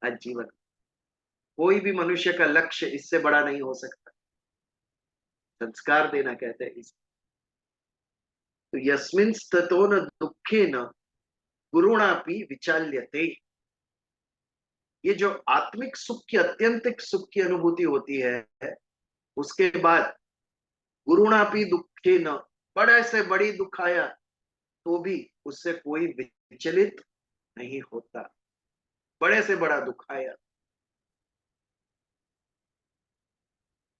आज जीवन कोई भी मनुष्य का लक्ष्य इससे बड़ा नहीं हो सकता। संस्कार देना कहते हैं इस। तो यस्मिन् स्थितो न दुःखेन गुरुणापि विचाल्यते। ये जो आत्मिक सुख की, अत्यंतिक सुख की अनुभूति होती है, उसके बाद गुरुणापि दुःखेन, बड़े से बड़ी दुख आया तो भी उससे कोई विचलित नहीं होता। बड़े से बड़ा दुख आया,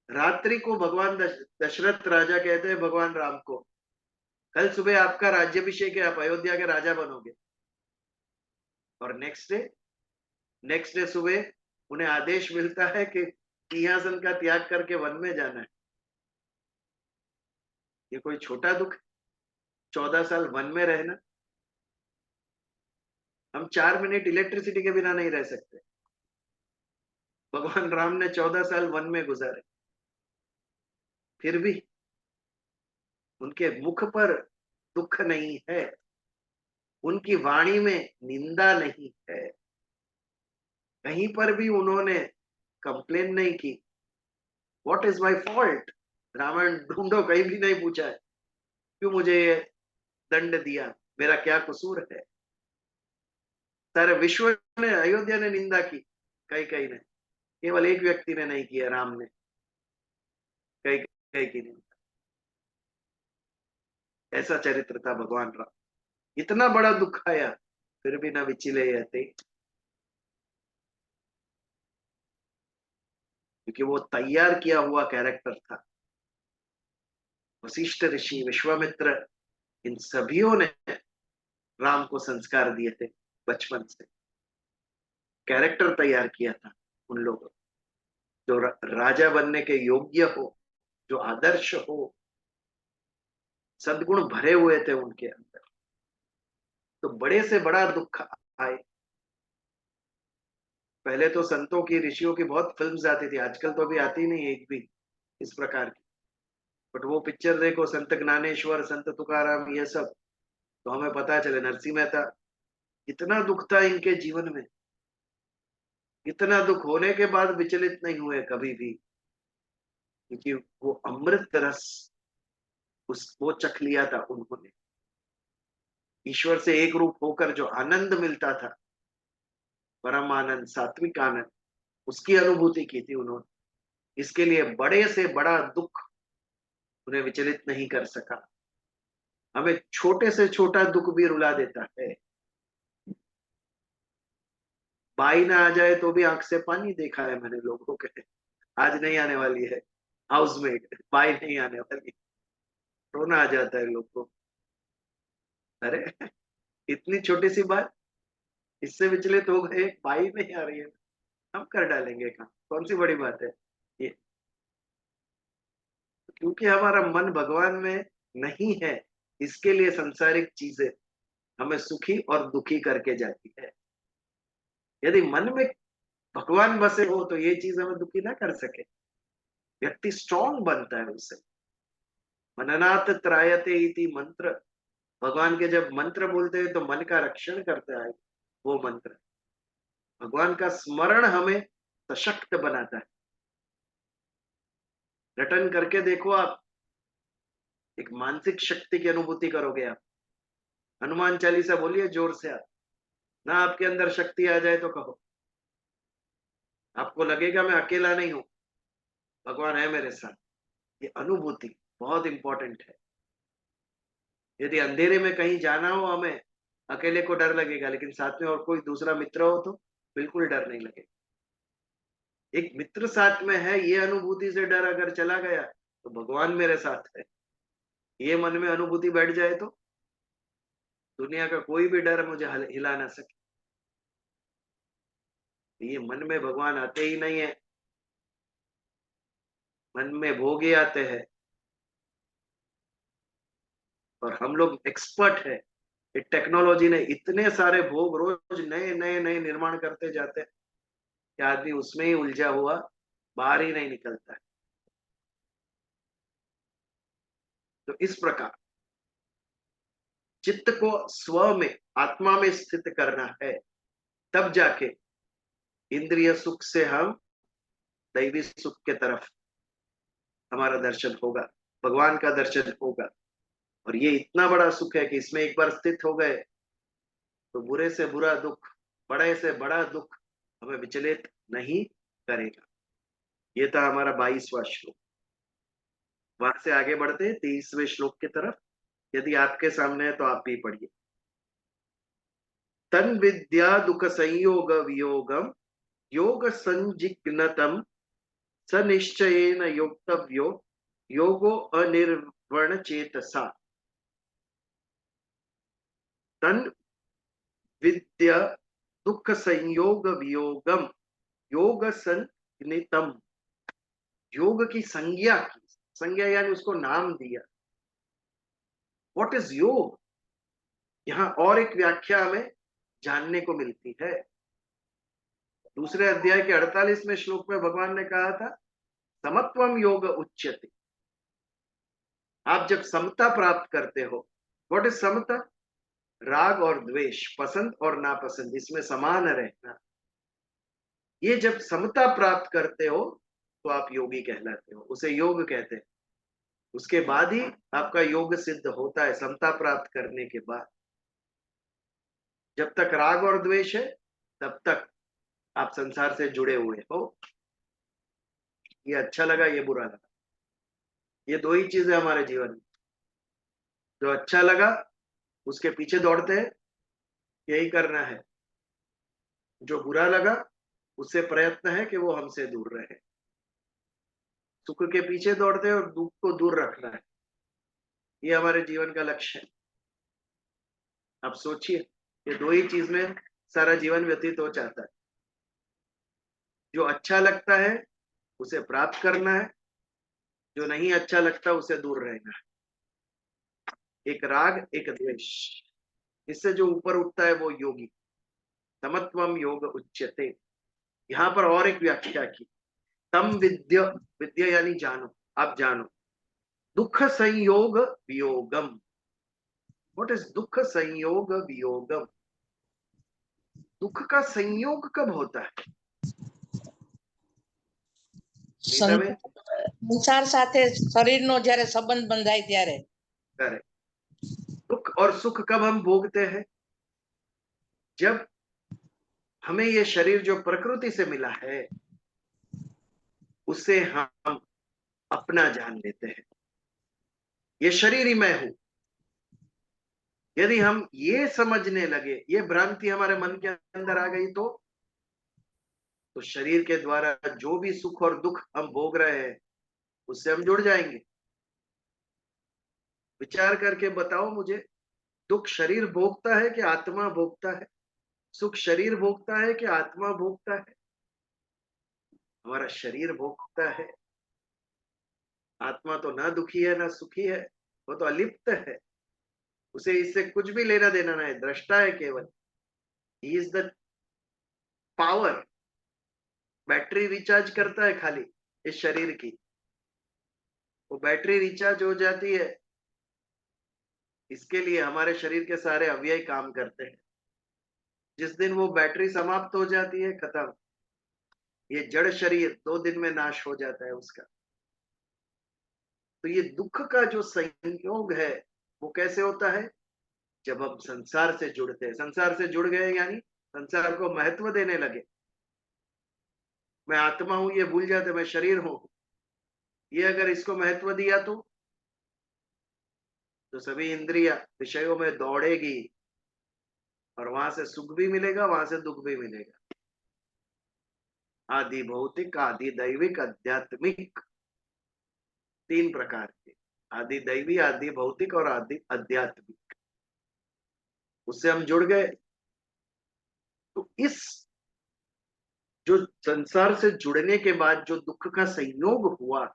रात्रि को भगवान दशरथ राजा कहते हैं भगवान राम को, कल सुबह आपका राज्याभिषेक है, आप अयोध्या के राजा बनोगे। और नेक्स्ट डे सुबह उन्हें आदेश मिलता है कि सिंहासन का त्याग करके वन में जाना है। ये कोई छोटा दुख? 14 साल वन में रहना। हम 4 मिनट इलेक्ट्रिसिटी के बिना नहीं रह सकते। भगवान राम ने 14 साल वन में गुजारे, फिर भी उनके मुख पर दुख नहीं है, उनकी वाणी में निंदा नहीं है, कहीं पर भी उन्होंने कंप्लेन नहीं की। What is my fault? Ravana ढूंढो, कहीं भी नहीं पूछा है क्यों मुझे ये दंड दिया, मेरा क्या कसूर है। सारे विश्व ने, अयोध्या ने निंदा की, कई कई ने, केवल एक व्यक्ति ने नहीं किया, राम ने। कई कई की निंदा। ऐसा चरित्र था भगवान राम। इतना बड़ा दुख आया फिर भी न विचले रहते, क्योंकि वो तैयार किया हुआ कैरेक्टर था। वशिष्ठ ऋषि, विश्वामित्र, इन सभियों ने राम को संस्कार दिए थे, बचपन से कैरेक्टर तैयार किया था उन लोगों, जो राजा बनने के योग्य हो, जो आदर्श हो, सद्गुण भरे हुए थे उनके अंदर। तो बड़े से बड़ा दुख आए। पहले तो संतों की, ऋषियों की बहुत फिल्म्स आती थी, आजकल तो अभी आती नहीं एक भी इस प्रकार की। बट वो पिक्चर देखो, संत ज्ञानेश्वर, संत तुकाराम, ये सब, तो हमें पता चले नरसिंह मेहता, इतना दुख था इनके जीवन में, इतना दुख होने के बाद विचलित नहीं हुए कभी भी, क्योंकि वो अमृत रस वो चख लिया था उन्होंने। ईश्वर से एक रूप होकर जो आनंद मिलता था, परम आनंद, सात्विक आनंद, उसकी अनुभूति की थी उन्होंने। इसके लिए बड़े से बड़ा दुख उन्हें विचलित नहीं कर सका। हमें छोटे से छोटा दुख भी रुला देता है। बाई ना आ जाए तो भी आंख से पानी देखा है मैंने लोगों के। आज नहीं आने वाली है हाउसमेट, बाई नहीं आने वाली, रोना आ जाता है लोग को। अरे इतनी छोटी सी बात, इससे विचलित हो गए, पाई नहीं आ रही है, हम कर डालेंगे काम, कौन सी बड़ी बात है ये। क्योंकि हमारा मन भगवान में नहीं है, इसके लिए सांसारिक चीजें हमें सुखी और दुखी करके जाती है। यदि मन में भगवान बसे हो तो ये चीज हमें दुखी ना कर सके। व्यक्ति स्ट्रांग बनता है उससे। मननात् त्रायते इति मंत्र, भगवान के जब मंत्र बोलते हैं तो मन का रक्षण करता है वो मंत्र। भगवान का स्मरण हमें सशक्त बनाता है। रटन करके देखो आप, एक मानसिक शक्ति की अनुभूति करोगे आप। हनुमान चालीसा बोलिए जोर से आप, ना आपके अंदर शक्ति आ जाए तो कहो, आपको लगेगा मैं अकेला नहीं हूं, भगवान है मेरे साथ। ये अनुभूति बहुत इंपॉर्टेंट है। यदि अंधेरे में कहीं जाना हो हमें, अकेले को डर लगेगा, लेकिन साथ में और कोई दूसरा मित्र हो तो बिल्कुल डर नहीं लगेगा। एक मित्र साथ में है, ये अनुभूति से डर अगर चला गया तो भगवान मेरे साथ है, ये मन में अनुभूति बैठ जाए तो दुनिया का कोई भी डर मुझे हिला ना सके। ये मन में भगवान आते ही नहीं है, मन में भोग ही आते हैं। और हम लोग एक्सपर्ट है, टेक्नोलॉजी ने इतने सारे भोग रोज नए नए नए निर्माण करते जाते हैं कि आदमी उसमें ही उलझा हुआ बाहर ही नहीं निकलता है। तो इस प्रकार चित्त को स्व में, आत्मा में स्थित करना है, तब जाके इंद्रिय सुख से हम दैवी सुख के तरफ हमारा दर्शन होगा, भगवान का दर्शन होगा। और ये इतना बड़ा सुख है कि इसमें एक बार स्थित हो गए तो बुरे से बुरा दुख, बड़े से बड़ा दुख हमें विचलित नहीं करेगा। ये था हमारा 22वां श्लोक। वहां से आगे बढ़ते हैं 23वें श्लोक की तरफ। यदि आपके सामने है तो आप भी पढ़िए। तन विद्या दुख संयोग वियोगम योग संजिग्नतम स निश्चयेन योक्तव्यो योगो अनिर्वण चेतसा। तन विद्या दुख संयोग वियोगम योग संज्ञितम, योग की संज्ञा की, संज्ञा यानी उसको नाम दिया। व्हाट इज योग, यहाँ और एक व्याख्या हमें जानने को मिलती है। दूसरे अध्याय के 48वें श्लोक में भगवान ने कहा था समत्वम योग उच्यते। आप जब समता प्राप्त करते हो, व्हाट इज समता, राग और द्वेष, पसंद और नापसंद, इसमें समान रहना। ये जब समता प्राप्त करते हो तो आप योगी कहलाते हो, उसे योग कहते हैं। उसके बाद ही आपका योग सिद्ध होता है, समता प्राप्त करने के बाद। जब तक राग और द्वेष है तब तक आप संसार से जुड़े हुए हो। ये अच्छा लगा, ये बुरा लगा, ये दो ही चीजें हमारे जीवन में। जो अच्छा लगा उसके पीछे दौड़ते हैं, यही करना है। जो बुरा लगा उससे प्रयत्न है कि वो हमसे दूर रहे। सुख के पीछे दौड़ते हैं और दुख को दूर रखना है, ये हमारे जीवन का लक्ष्य है। आप सोचिए, ये दो ही चीज में सारा जीवन व्यतीत हो जाता है। जो अच्छा लगता है उसे प्राप्त करना है, जो नहीं अच्छा लगता उसे दूर रहना है। एक राग एक द्वेष, इससे जो ऊपर उठता है वो योगी। समत्वम योग उच्यते। यहाँ पर और एक व्याख्या की, तम विद्य, विद्या यानी जानो, आप जानो। दुख संयोग वियोगम, व्हाट इज दुख संयोग वियोगम, दुख का संयोग कब होता है नीता में? સંસાર સાથે શરીરનો જ્યારે સંબંધ બંધાય ત્યારે करे दुख और सुख कब हम भोगते हैं? जब हमें ये शरीर जो प्रकृति से मिला है उसे हम अपना जान लेते हैं, ये शरीर ही मैं हूं। यदि हम ये समझने लगे, ये भ्रांति हमारे मन के अंदर आ गई तो शरीर के द्वारा जो भी सुख और दुख हम भोग रहे हैं उससे हम जुड़ जाएंगे। विचार करके बताओ मुझे, दुख शरीर भोगता है कि आत्मा भोगता है? सुख शरीर भोगता है कि आत्मा भोगता है? हमारा शरीर भोगता है। आत्मा तो ना दुखी है ना सुखी है, वो तो अलिप्त है, उसे इससे कुछ भी लेना देना नहीं, दृष्टा है केवल। He is the power, battery recharge करता है खाली इस शरीर की। वो बैटरी रिचार्ज हो जाती है, इसके लिए हमारे शरीर के सारे अवयव काम करते हैं। जिस दिन वो बैटरी समाप्त हो जाती है, खत्म, ये जड़ शरीर 2 दिन में नाश हो जाता है उसका। तो ये दुख का जो संयोग है वो कैसे होता है? जब हम संसार से जुड़ते हैं, संसार से जुड़ गए यानी संसार को महत्व देने लगे। मैं आत्मा हूं ये भूल जाते, मैं शरीर हूं, ये अगर इसको महत्व दिया तो सभी इंद्रिया विषयों में दौड़ेगी, और वहां से सुख भी मिलेगा, वहां से दुख भी मिलेगा। आदि भौतिक, आदि दैविक, आध्यात्मिक, 3 प्रकार के, आदि दैवी, आदि भौतिक और आदि आध्यात्मिक। उससे हम जुड़ गए। तो इस जो संसार से जुड़ने के बाद जो दुख का संयोग हुआ,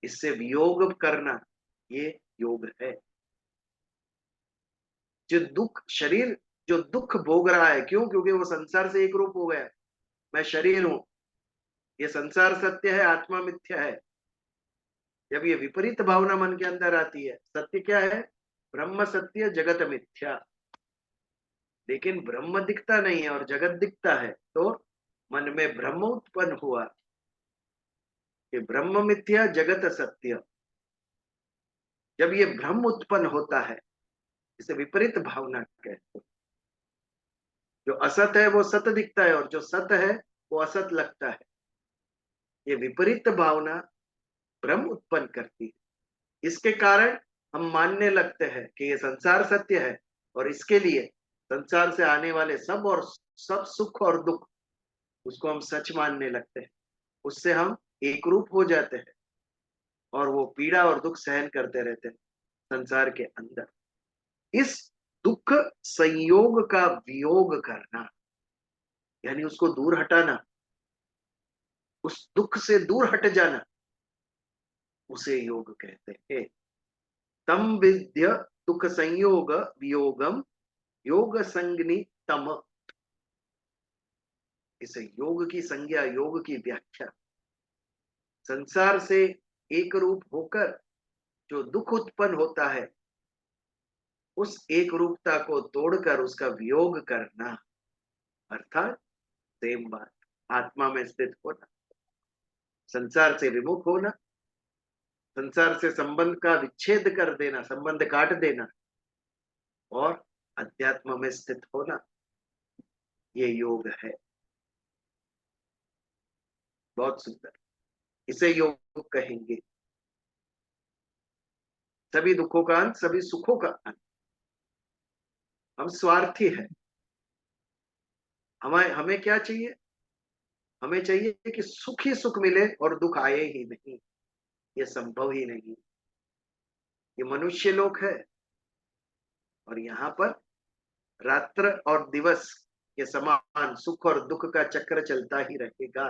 इससे वियोग करना, ये योग है। जो दुख शरीर जो दुख भोग रहा है, क्यों? क्योंकि वो संसार से एक रूप हो गया। मैं शरीर हूं, ये संसार सत्य है, आत्मा मिथ्या है। जब ये विपरीत भावना मन के अंदर आती है, सत्य क्या है? ब्रह्म सत्य, जगत मिथ्या। लेकिन ब्रह्म दिखता नहीं है और जगत दिखता है, तो मन में भ्रम उत्पन्न हुआ कि ब्रह्म मिथ्या, जगत सत्य। जब ये भ्रम उत्पन्न होता है, इसे विपरीत भावना कहते हैं। जो असत है वो सत दिखता है, और जो सत है वो असत लगता है। ये विपरीत भावना भ्रम उत्पन्न करती है। इसके कारण हम मानने लगते हैं कि ये संसार सत्य है, और इसके लिए संसार से आने वाले सब सुख और दुख, उसको हम सच मानने लगते हैं। उससे हम एक रूप हो जाते हैं, और वो पीड़ा और दुख सहन करते रहते हैं संसार के अंदर। इस दुख संयोग का वियोग करना, यानी उसको दूर हटाना, उस दुख से दूर हट जाना, उसे योग कहते हैं। तम विद्य दुख संयोग वियोगम योग संगनी तम। इसे योग की संज्ञा, योग की व्याख्या, संसार से एक रूप होकर जो दुख उत्पन्न होता है, उस एक रूपता को तोड़कर उसका वियोग करना, अर्थात सेम बात, आत्मा में स्थित होना, संसार से विमुख होना, संसार से संबंध का विच्छेद कर देना, संबंध काट देना, और अध्यात्म में स्थित होना, ये योग है। बहुत सुंदर, इसे योग कहेंगे। सभी दुखों का अंत, सभी सुखों का अंत। हम स्वार्थी है। हमें हमें क्या चाहिए? हमें चाहिए कि सुख ही सुख मिले और दुख आए ही नहीं। ये संभव ही नहीं। ये मनुष्य लोक है, और यहाँ पर रात्र और दिवस के समान सुख और दुख का चक्र चलता ही रहेगा।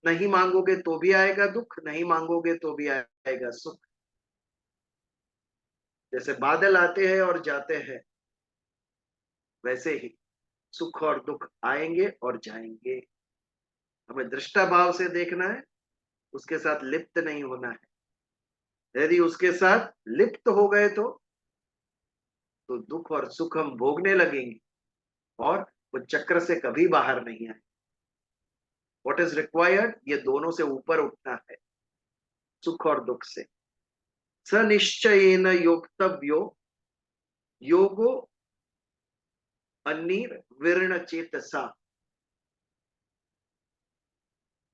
नहीं मांगोगे तो भी आएगा दुख, नहीं मांगोगे तो भी आएगा सुख। जैसे बादल आते हैं और जाते हैं, वैसे ही सुख और दुख आएंगे और जाएंगे। हमें दृष्टा भाव से देखना है, उसके साथ लिप्त नहीं होना है। यदि उसके साथ लिप्त हो गए तो दुख और सुख हम भोगने लगेंगे, और वो चक्र से कभी बाहर नहीं आए। What is required? ये दोनों से ऊपर उठना है, सुख और दुख से। स निश्चयेन योक्तव्यो योगो अनिर्विर्ण चेतसा।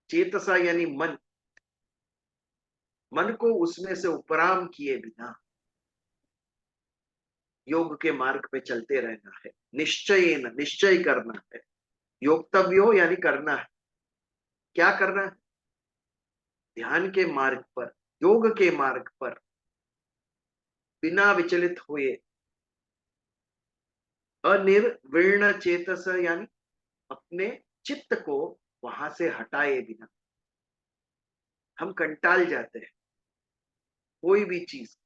चेतसा यानी मन, मन को उसमें से उपराम किए बिना योग के मार्ग पे चलते रहना है। निश्चयेन, निश्चय करना है। योक्तव्यो यानी करना है। क्या करना है? ध्यान के मार्ग पर, योग के मार्ग पर बिना विचलित हुए, अनिर्विण्ण चेतस यानी अपने चित्त को वहां से हटाए बिना। हम कंटाल जाते हैं कोई भी चीज,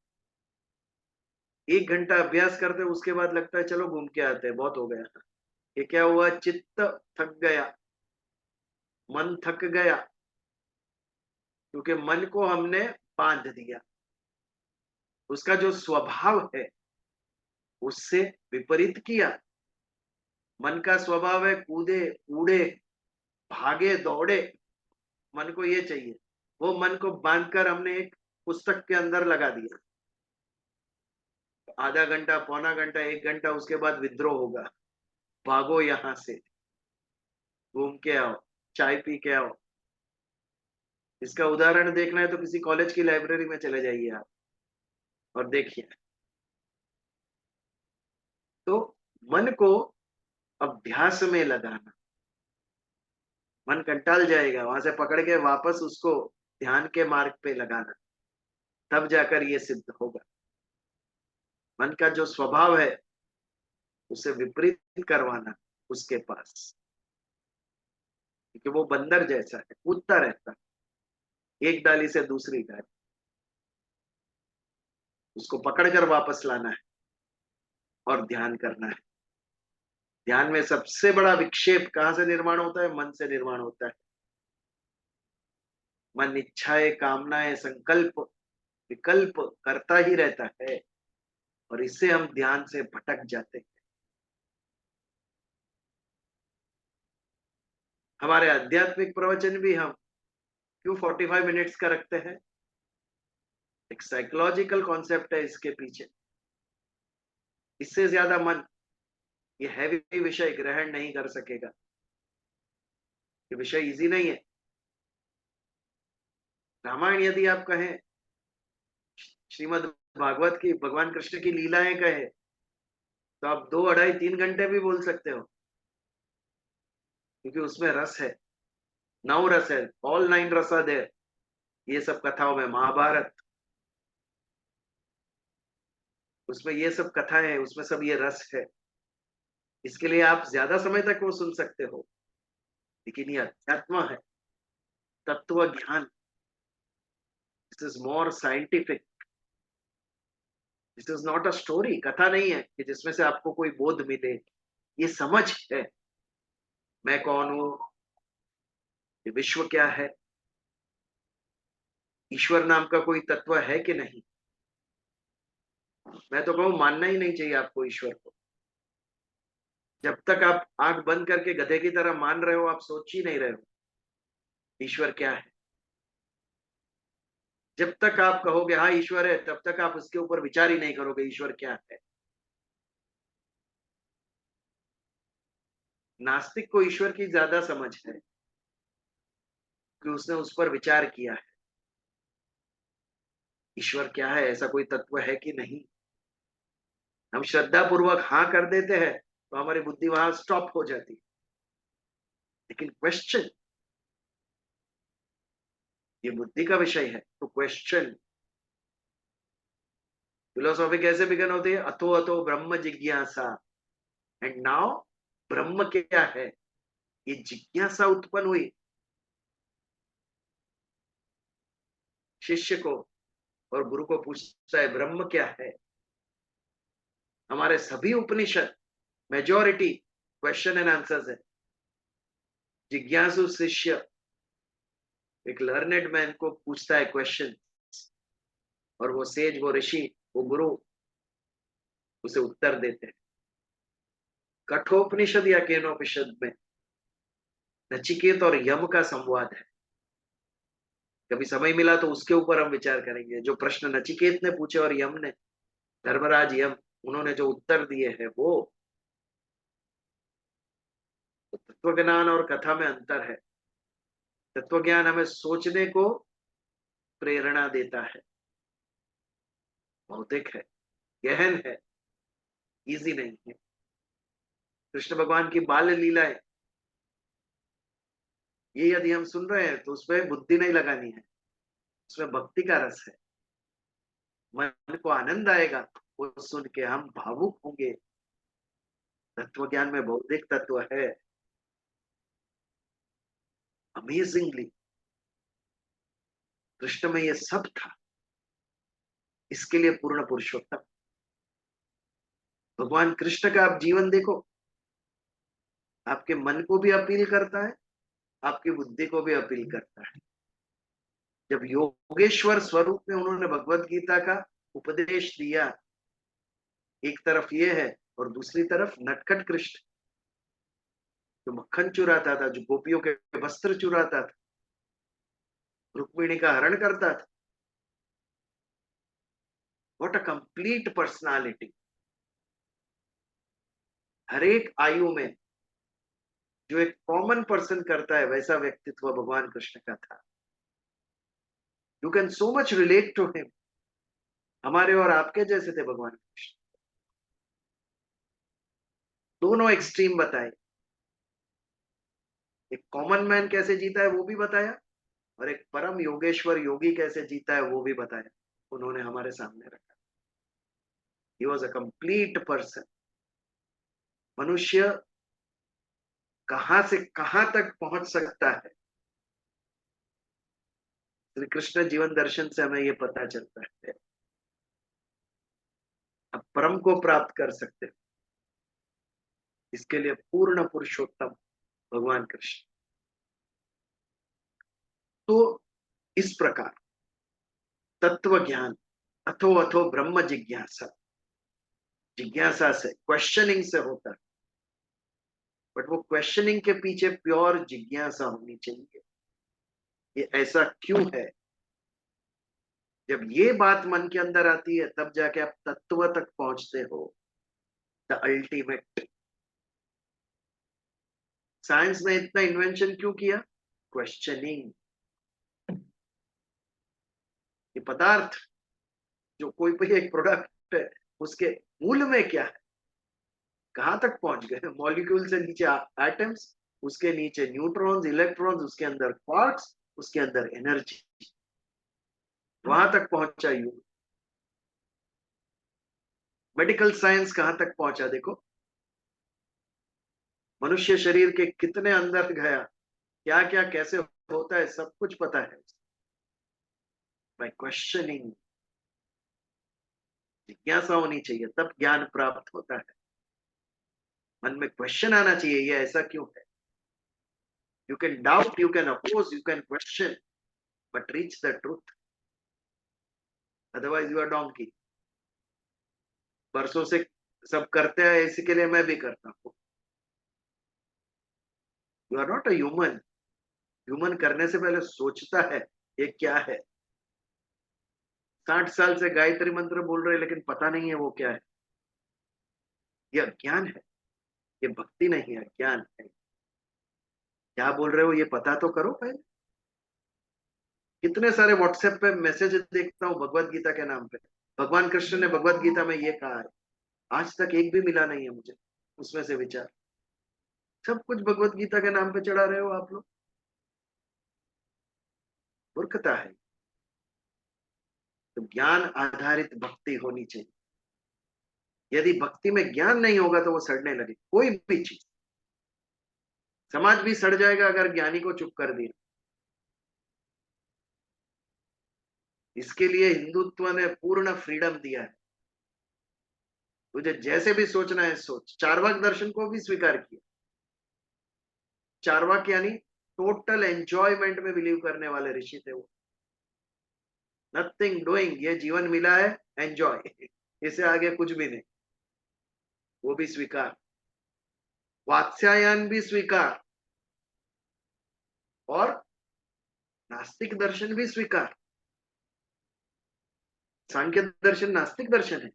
1 घंटा अभ्यास करते हैं, उसके बाद लगता है चलो घूम के आते हैं, बहुत हो गया। ये क्या हुआ? चित्त थक गया, मन थक गया, क्योंकि मन को हमने बांध दिया। उसका जो स्वभाव है उससे विपरीत किया। मन का स्वभाव है कूदे, उड़े, भागे, दौड़े। मन को ये चाहिए। वो मन को बांधकर हमने एक पुस्तक के अंदर लगा दिया। आधा घंटा, पौना घंटा, 1 घंटा, उसके बाद विद्रोह होगा। भागो यहां से, घूम के आओ, चाय पी के आओ। इसका उदाहरण देखना है तो किसी कॉलेज की लाइब्रेरी में चले जाइए आप और देखिए। तो मन को अभ्यास में लगाना। मन कंटाल जाएगा, वहां से पकड़ के वापस उसको ध्यान के मार्ग पे लगाना, तब जाकर ये सिद्ध होगा। मन का जो स्वभाव है उसे विपरीत करवाना उसके पास, क्योंकि वो बंदर जैसा है, कूदता रहता है एक डाली से दूसरी डाली। उसको पकड़कर वापस लाना है और ध्यान करना है। ध्यान में सबसे बड़ा विक्षेप कहां से निर्माण होता है? मन से निर्माण होता है। मन इच्छाएं, कामनाएं, संकल्प, विकल्प करता ही रहता है और इससे हम ध्यान से भटक जाते हैं। हमारे आध्यात्मिक प्रवचन भी हम क्यों 45 मिनट्स का रखते हैं? एक साइकोलॉजिकल कॉन्सेप्ट है इसके पीछे। इससे ज्यादा मन ये हैवी विषय ग्रहण नहीं कर सकेगा। ये विषय इजी नहीं है। रामायण यदि आप कहें, श्रीमद् भागवत की, भगवान कृष्ण की लीलाएं कहे, तो आप 2, 2.5, 3 घंटे भी बोल सकते हो, क्योंकि उसमें रस है। 9 रस है, ऑल 9 रस आर देयर। ये सब कथाओं में, महाभारत, उसमें ये सब कथाएं है, उसमें सब ये रस है। इसके लिए आप ज्यादा समय तक वो सुन सकते हो। लेकिन ये अध्यात्म है, तत्व ज्ञान। This is more scientific. This is not a story. कथा नहीं है कि जिसमें से आपको कोई बोध मिले। ये समझ है, मैं कौन हूं, ये विश्व क्या है, ईश्वर नाम का कोई तत्व है कि नहीं। मैं तो कहूं मानना ही नहीं चाहिए आपको ईश्वर को। जब तक आप आंख बंद करके गधे की तरह मान रहे हो, आप सोच ही नहीं रहे हो ईश्वर क्या है। जब तक आप कहोगे हाँ ईश्वर है, तब तक आप उसके ऊपर विचार ही नहीं करोगे ईश्वर क्या है। नास्तिक को ईश्वर की ज्यादा समझ है कि उसने उस पर विचार किया है। ईश्वर क्या है, ऐसा कोई तत्व है कि नहीं। हम श्रद्धा पूर्वक हाँ कर देते हैं तो हमारी बुद्धि वहां स्टॉप हो जाती है। लेकिन क्वेश्चन, ये बुद्धि का विषय है, तो क्वेश्चन। फिलोसॉफी कैसे बिगन होती है? अथो अथो ब्रह्म जिज्ञासा। एंड नाउ ब्रह्म क्या है, ये जिज्ञासा उत्पन्न हुई शिष्य को, और गुरु को पूछता है ब्रह्म क्या है। हमारे सभी उपनिषद मेजॉरिटी क्वेश्चन एंड आंसर्स है। जिज्ञासु शिष्य एक लर्नेड मैन को पूछता है क्वेश्चन, और वो सेज, वो ऋषि, वो गुरु उसे उत्तर देते हैं। कठोपनिषद या केनोपनिषद में नचिकेत और यम का संवाद है। कभी समय मिला तो उसके ऊपर हम विचार करेंगे। जो प्रश्न नचिकेत ने पूछे और यम ने, धर्मराज यम, उन्होंने जो उत्तर दिए हैं वो। तो तत्व ज्ञान और कथा में अंतर है। तत्व ज्ञान हमें सोचने को प्रेरणा देता है, भौतिक है, गहन है, इजी नहीं है। कृष्ण भगवान की बाल लीलाएं, ये यदि हम सुन रहे हैं तो उसमें बुद्धि नहीं लगानी है, उसमें भक्ति का रस है। मन को आनंद आएगा, वो सुन के हम भावुक होंगे। तत्व ज्ञान में बौद्धिक तत्व है। अमेजिंगली कृष्ण में ये सब था। इसके लिए पूर्ण पुरुषोत्तम भगवान कृष्ण का आप जीवन देखो, आपके मन को भी अपील करता है, आपकी बुद्धि को भी अपील करता है। जब योगेश्वर स्वरूप में उन्होंने भगवत गीता का उपदेश दिया, एक तरफ ये है और दूसरी तरफ नटखट कृष्ण जो मक्खन चुराता था, जो गोपियों के वस्त्र चुराता था, रुक्मिणी का हरण करता था। What a complete personality. हर एक आयु में जो एक कॉमन पर्सन करता है वैसा व्यक्तित्व भगवान कृष्ण का था। You can so much relate to him. हमारे और आपके जैसे थे भगवान कृष्ण। दोनों एक्सट्रीम बताए। एक कॉमन मैन कैसे जीता है वो भी बताया, और एक परम योगेश्वर योगी कैसे जीता है वो भी बताया। उन्होंने हमारे सामने रखा। He was a complete person. मनुष्य कहां से कहां तक पहुंच सकता है, श्री कृष्ण जीवन दर्शन से हमें ये पता चलता है। अब परम को प्राप्त कर सकते हैं, इसके लिए पूर्ण पुरुषोत्तम भगवान कृष्ण। तो इस प्रकार तत्व ज्ञान अथो अथो ब्रह्म जिज्ञासा, जिज्ञासा से, क्वेश्चनिंग से होता है। बट वो क्वेश्चनिंग के पीछे प्योर जिज्ञासा होनी चाहिए। ये ऐसा क्यों है? जब ये बात मन के अंदर आती है तब जाके आप तत्व तक पहुंचते हो। The ultimate. साइंस ने इतना इन्वेंशन क्यों किया? क्वेश्चनिंग। ये पदार्थ जो कोई भी एक प्रोडक्ट है, उसके मूल में क्या है, कहां तक पहुंच गए? मॉलिक्यूल से नीचे एटम्स, उसके नीचे न्यूट्रॉन्स, इलेक्ट्रॉन्स, उसके अंदर क्वार्क्स, उसके अंदर एनर्जी, वहां तक पहुंचा युग। मेडिकल साइंस कहां तक पहुंचा देखो। मनुष्य शरीर के कितने अंदर गया, क्या क्या कैसे होता है, सब कुछ पता है। बाय क्वेश्चनिंग, जिज्ञासा होनी चाहिए, तब ज्ञान प्राप्त होता है। मन में क्वेश्चन आना चाहिए, ये ऐसा क्यों है। You can doubt, you can oppose, you can question, but reach the truth. Otherwise you are donkey. बरसों से सब करते हैं, इसी के लिए मैं भी करता हूँ। You are not a human. Human करने से पहले सोचता है ये क्या है। 60 साल से गायत्री मंत्र बोल रहे हैं, लेकिन पता नहीं है वो क्या है। ये अज्ञान है, ये भक्ति नहीं है, ज्ञान है। क्या बोल रहे हो ये पता तो करो पहले। कितने सारे व्हाट्सएप पे मैसेज देखता हूँ भगवत गीता के नाम पे। भगवान कृष्ण ने भगवत गीता में ये कहा है, आज तक एक भी मिला नहीं है मुझे उसमें से विचार। सब कुछ भगवत गीता के नाम पे चढ़ा रहे हो आप लोग। मूर्खता है। तो ज्ञान आधारित भक्ति होनी चाहिए। यदि भक्ति में ज्ञान नहीं होगा तो वो सड़ने लगे। कोई भी चीज, समाज भी सड़ जाएगा अगर ज्ञानी को चुप कर दिया। इसके लिए हिंदुत्व ने पूर्ण फ्रीडम दिया है। तुझे जैसे भी सोचना है सोच। चार्वाक दर्शन को भी स्वीकार किया। चार्वाक यानी टोटल एंजॉयमेंट में बिलीव करने वाले ऋषि थे वो। नथिंग डूइंग, ये जीवन मिला है, एंजॉय, इससे आगे कुछ भी नहीं। वो भी स्वीकार। वात्स्यायन भी स्वीकार, और नास्तिक दर्शन भी स्वीकार। सांख्य दर्शन नास्तिक दर्शन है।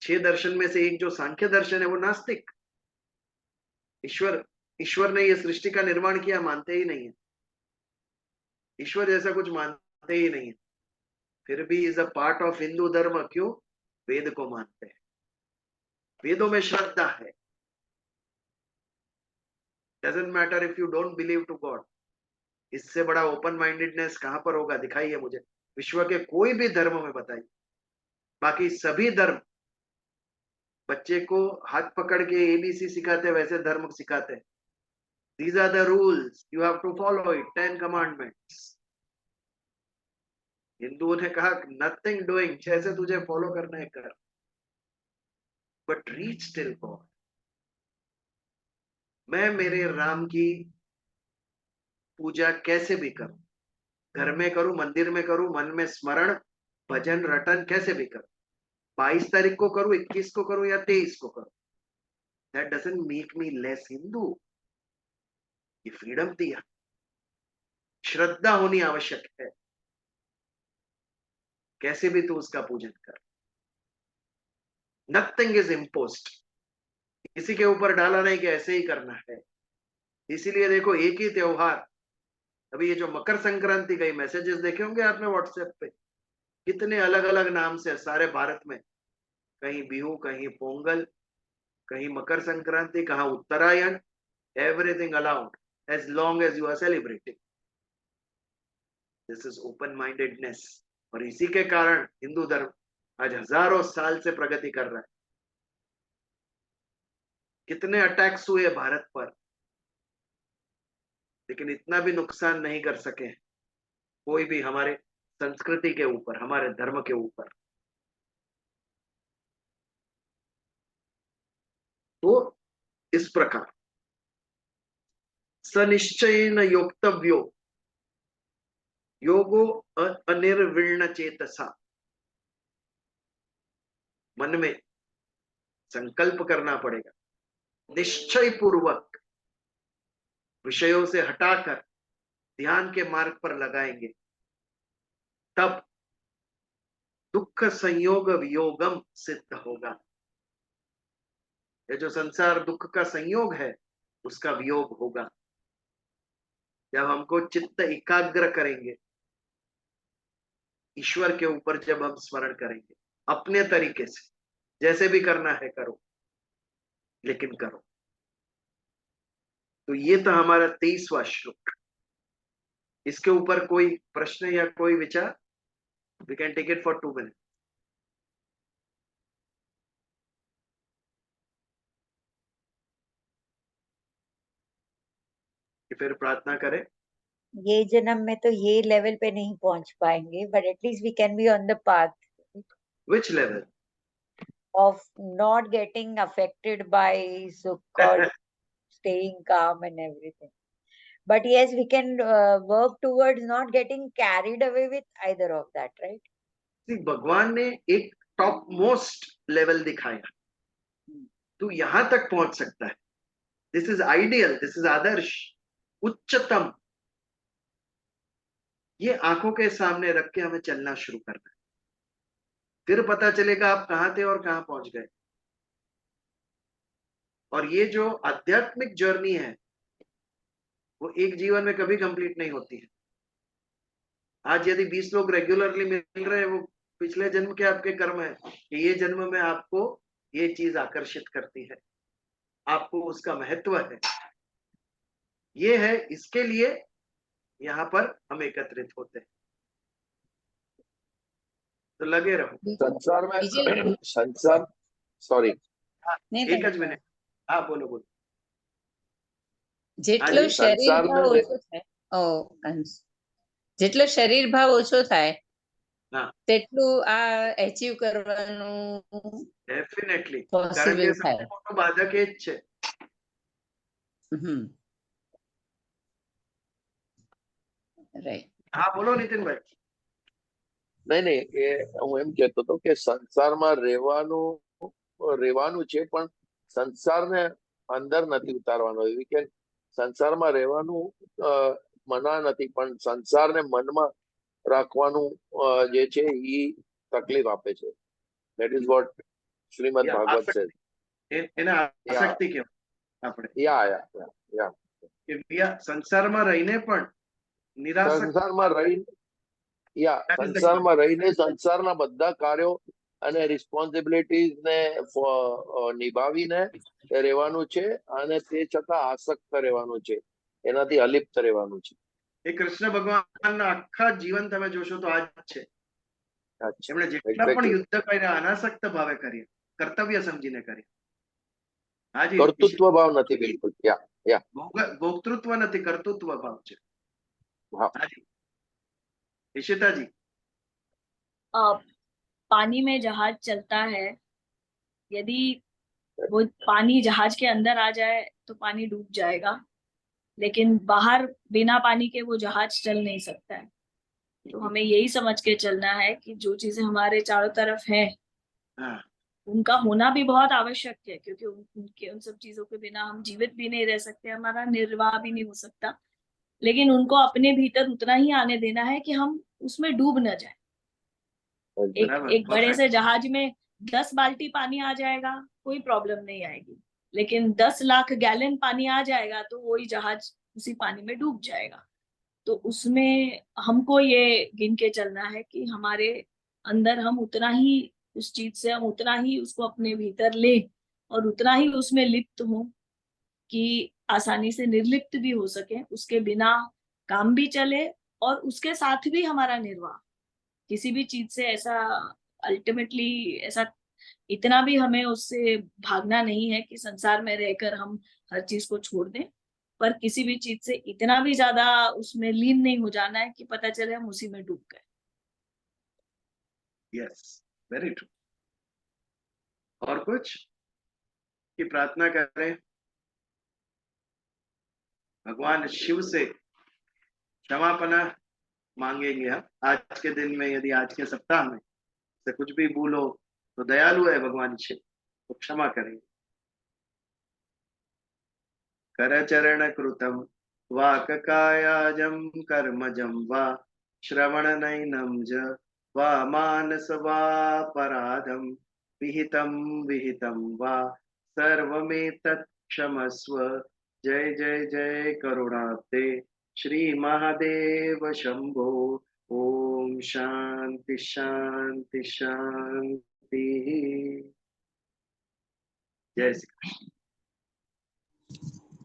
6 दर्शन में से एक जो सांख्य दर्शन है वो नास्तिक। ईश्वर ईश्वर ने ये सृष्टि का निर्माण किया मानते ही नहीं है। ईश्वर जैसा कुछ मानते ही नहीं है। फिर भी is a part of Hindu धर्म। क्यों? वेद को मानते हैं, वेदों में श्रद्धा है। Doesn't matter if you don't believe to God. इससे बड़ा ओपन माइंडेडनेस कहां पर होगा? दिखाइए मुझे। विश्व के कोई भी धर्म में बताइए। बाकी सभी धर्म बच्चे को हाथ पकड़ के एबीसी सिखाते, वैसे धर्म सिखाते। These are the rules, you have to follow it, 10 commandments. हिंदुओं ने कहा नथिंग डूइंग, जैसे तुझे फॉलो करना है कर, बट रीच टिल गॉड। मैं मेरे राम की पूजा कैसे भी करूं, घर में करूं, मंदिर में करूं, मन में स्मरण, भजन रटन कैसे भी करूं, 22 तारीख को करूं, 21 को करूं या 23 को करूं, that doesn't make me less Hindu. ये फ्रीडम दिया, श्रद्धा होनी आवश्यक है, कैसे भी तू उसका पूजन कर। नथिंग इज इम्पोज्ड, किसी के ऊपर डाला नहीं कि ऐसे ही करना है। इसीलिए देखो एक ही त्योहार, अभी ये जो मकर संक्रांति गई, मैसेजेस देखे होंगे आपने व्हाट्सएप पे, कितने अलग अलग नाम से सारे भारत में, कहीं बिहू, कहीं पोंगल, कहीं मकर संक्रांति, कहाँ Uttarayan, everything allowed as long as you are celebrating. This is open mindedness. और इसी के कारण हिंदू धर्म आज हजारों साल से प्रगति कर रहा है। कितने अटैक्स हुए भारत पर, लेकिन इतना भी नुकसान नहीं कर सके कोई भी हमारे संस्कृति के ऊपर, हमारे धर्म के ऊपर। तो इस प्रकार सनिश्चयेन योक्तव्यो योगो अनिर्विण्ण चेतसा, मन में संकल्प करना पड़ेगा, निश्चय पूर्वक विषयों से हटाकर ध्यान के मार्ग पर लगाएंगे, तब दुख संयोग वियोगम सिद्ध होगा। ये जो संसार दुख का संयोग है, उसका वियोग होगा जब हमको चित्त एकाग्र करेंगे, ईश्वर के ऊपर जब हम स्मरण करेंगे अपने तरीके से, जैसे भी करना है करो, लेकिन करो। तो ये था हमारा 23वां श्लोक। इसके ऊपर कोई प्रश्न या कोई विचार? We can take it for 2 minute. फिर प्रार्थना करें। ये जन्म में तो ये लेवल पे नहीं पहुंच पाएंगे, but at least we can be on the path Which level? of not getting affected by so-called staying calm and everything. But yes, we can work towards not getting carried away with either of that, right? See, भगवान ने एक top most level दिखाया, तू यहां तक पहुंच सकता है। This is ideal, this is आदर्श, उच्चतम। ये आंखों के सामने रख के हमें चलना शुरू करना है, फिर पता चलेगा आप कहां थे और कहां पहुंच गए। और ये जो आध्यात्मिक जर्नी है, वो एक जीवन में कभी कंप्लीट नहीं होती है। आज यदि 20 लोग रेगुलरली मिल रहे हैं, वो पिछले जन्म के आपके कर्म है कि ये जन्म में आपको ये चीज आकर्षित करती है, आपको उसका महत्व है, ये है, इसके लिए यहाँ पर हम एकत्रित होते हैं। तो लगे रहो संसार में। विजय संसार, सॉरी, नहीं एक જ મિનિટ। हाँ बोलो बोलो। જેટલો હાજી, શરીર સંસારને ભાવ ઓછો થાય જેટલો શરીર ભાવ ઓછો થાય હા, તેટલું આ એચીવ કરવાનું डेफिनेटली, कारण પોસિબલ કે થાય. સૌથી મોટો બાધક એ જ છે। રાઈટ. हाँ बोलो नितिन भाई। નહીં નહીં, એ હું એમ કહેતો હતો કે સંસારમાં રહેવાનું છે, પણ સંસારને અંદર નથી ઉતારવાનો। એવી કે સંસારમાં રહેવાનું મના નથી, પણ સંસારને મનમાં રાખવાનું જે છે એ તકલીફ આપે છે। ધેટ ઇઝ વોટ શ્રીમદ या ભાગવત आसक्ति, છે। એને આસક્તિ કહેવાય આપણે। યા કે બીજા સંસારમાં રહીને પણ નિરાસક્ત, સંસારમાં રહી That is the સંસારમાં રહીને સંસારના બધા કાર્યો અને રિસ્પોન્સિબિલિટીઝ ને નિભાવીને રહેવાનું છે, અને તે છતાં આસક્ત રહેવાનું છે, એનાથી અલિપ્ત રહેવાનું છે। એ કૃષ્ણ ભગવાનના આખા જીવન તમે જોશો તો આ જ છે. એમણે જેટલા પણ Exactly. યુદ્ધ કર્યા અનાસક્ત ભાવે કર્યા, કર્તવ્ય સમજીને કર્યા. હાજી કર્તૃત્વ ભાવ નથી બિલકુલ. ભોક્તૃત્વ નથી, કર્તૃત્વ ભાવ છે. હા. હાજી ઈશિતાજી. पानी में जहाज चलता है, यदि वो पानी जहाज के अंदर आ जाए तो पानी डूब जाएगा, लेकिन बाहर बिना पानी के वो जहाज चल नहीं सकता है. तो हमें यही समझ के चलना है कि जो चीजें हमारे चारों तरफ हैं, हाँ. उनका होना भी बहुत आवश्यक है, क्योंकि उन सब चीजों के बिना हम जीवित भी नहीं रह सकते, हमारा निर्वाह भी नहीं हो सकता. लेकिन उनको अपने भीतर उतना ही आने देना है कि हम उसमें डूब न जाए. एक बड़े से जहाज में 10 बाल्टी पानी आ जाएगा, कोई प्रॉब्लम नहीं आएगी, लेकिन 10 लाख गैलन पानी आ जाएगा तो वही जहाज उसी पानी में डूब जाएगा. तो उसमें हमको ये गिन के चलना है कि हमारे अंदर हम उतना ही उस चीज से हम उतना ही उसको अपने भीतर ले और उतना ही उसमें लिप्त हो कि आसानी से निर्लिप्त भी हो सके, उसके बिना काम भी चले और उसके साथ भी हमारा निर्वाह. किसी भी चीज से ऐसा अल्टीमेटली ऐसा इतना भी हमें उससे भागना नहीं है कि संसार में रहकर हम हर चीज को छोड़ दें, पर किसी भी चीज से इतना भी ज्यादा उसमें लीन नहीं हो जाना है कि पता चले हम उसी में डूब गए. Yes, very true. और कुछ की प्रार्थना करें, भगवान शिव से क्षमापना मांगेंगे हम आज के दिन में. यदि आज के सप्ताह में से कुछ भी भूल हो तो दयालु है भगवान शिव, तो क्षमा करेंगे. करचरण कृतम वाक कायाजम कर्मजम वा श्रवण नैनम ज वा मानस वा पराधम विहितम विहितम वा सर्वमेतत् क्षमस्व. जय जय जय करुणाब्दे श्री महादेव शंभो. ओम शांति शांति शांति. जय श्री कृष्ण.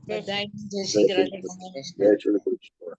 જય શ્રી કૃષ્ણ. જય શ્રી કૃષ્ણ.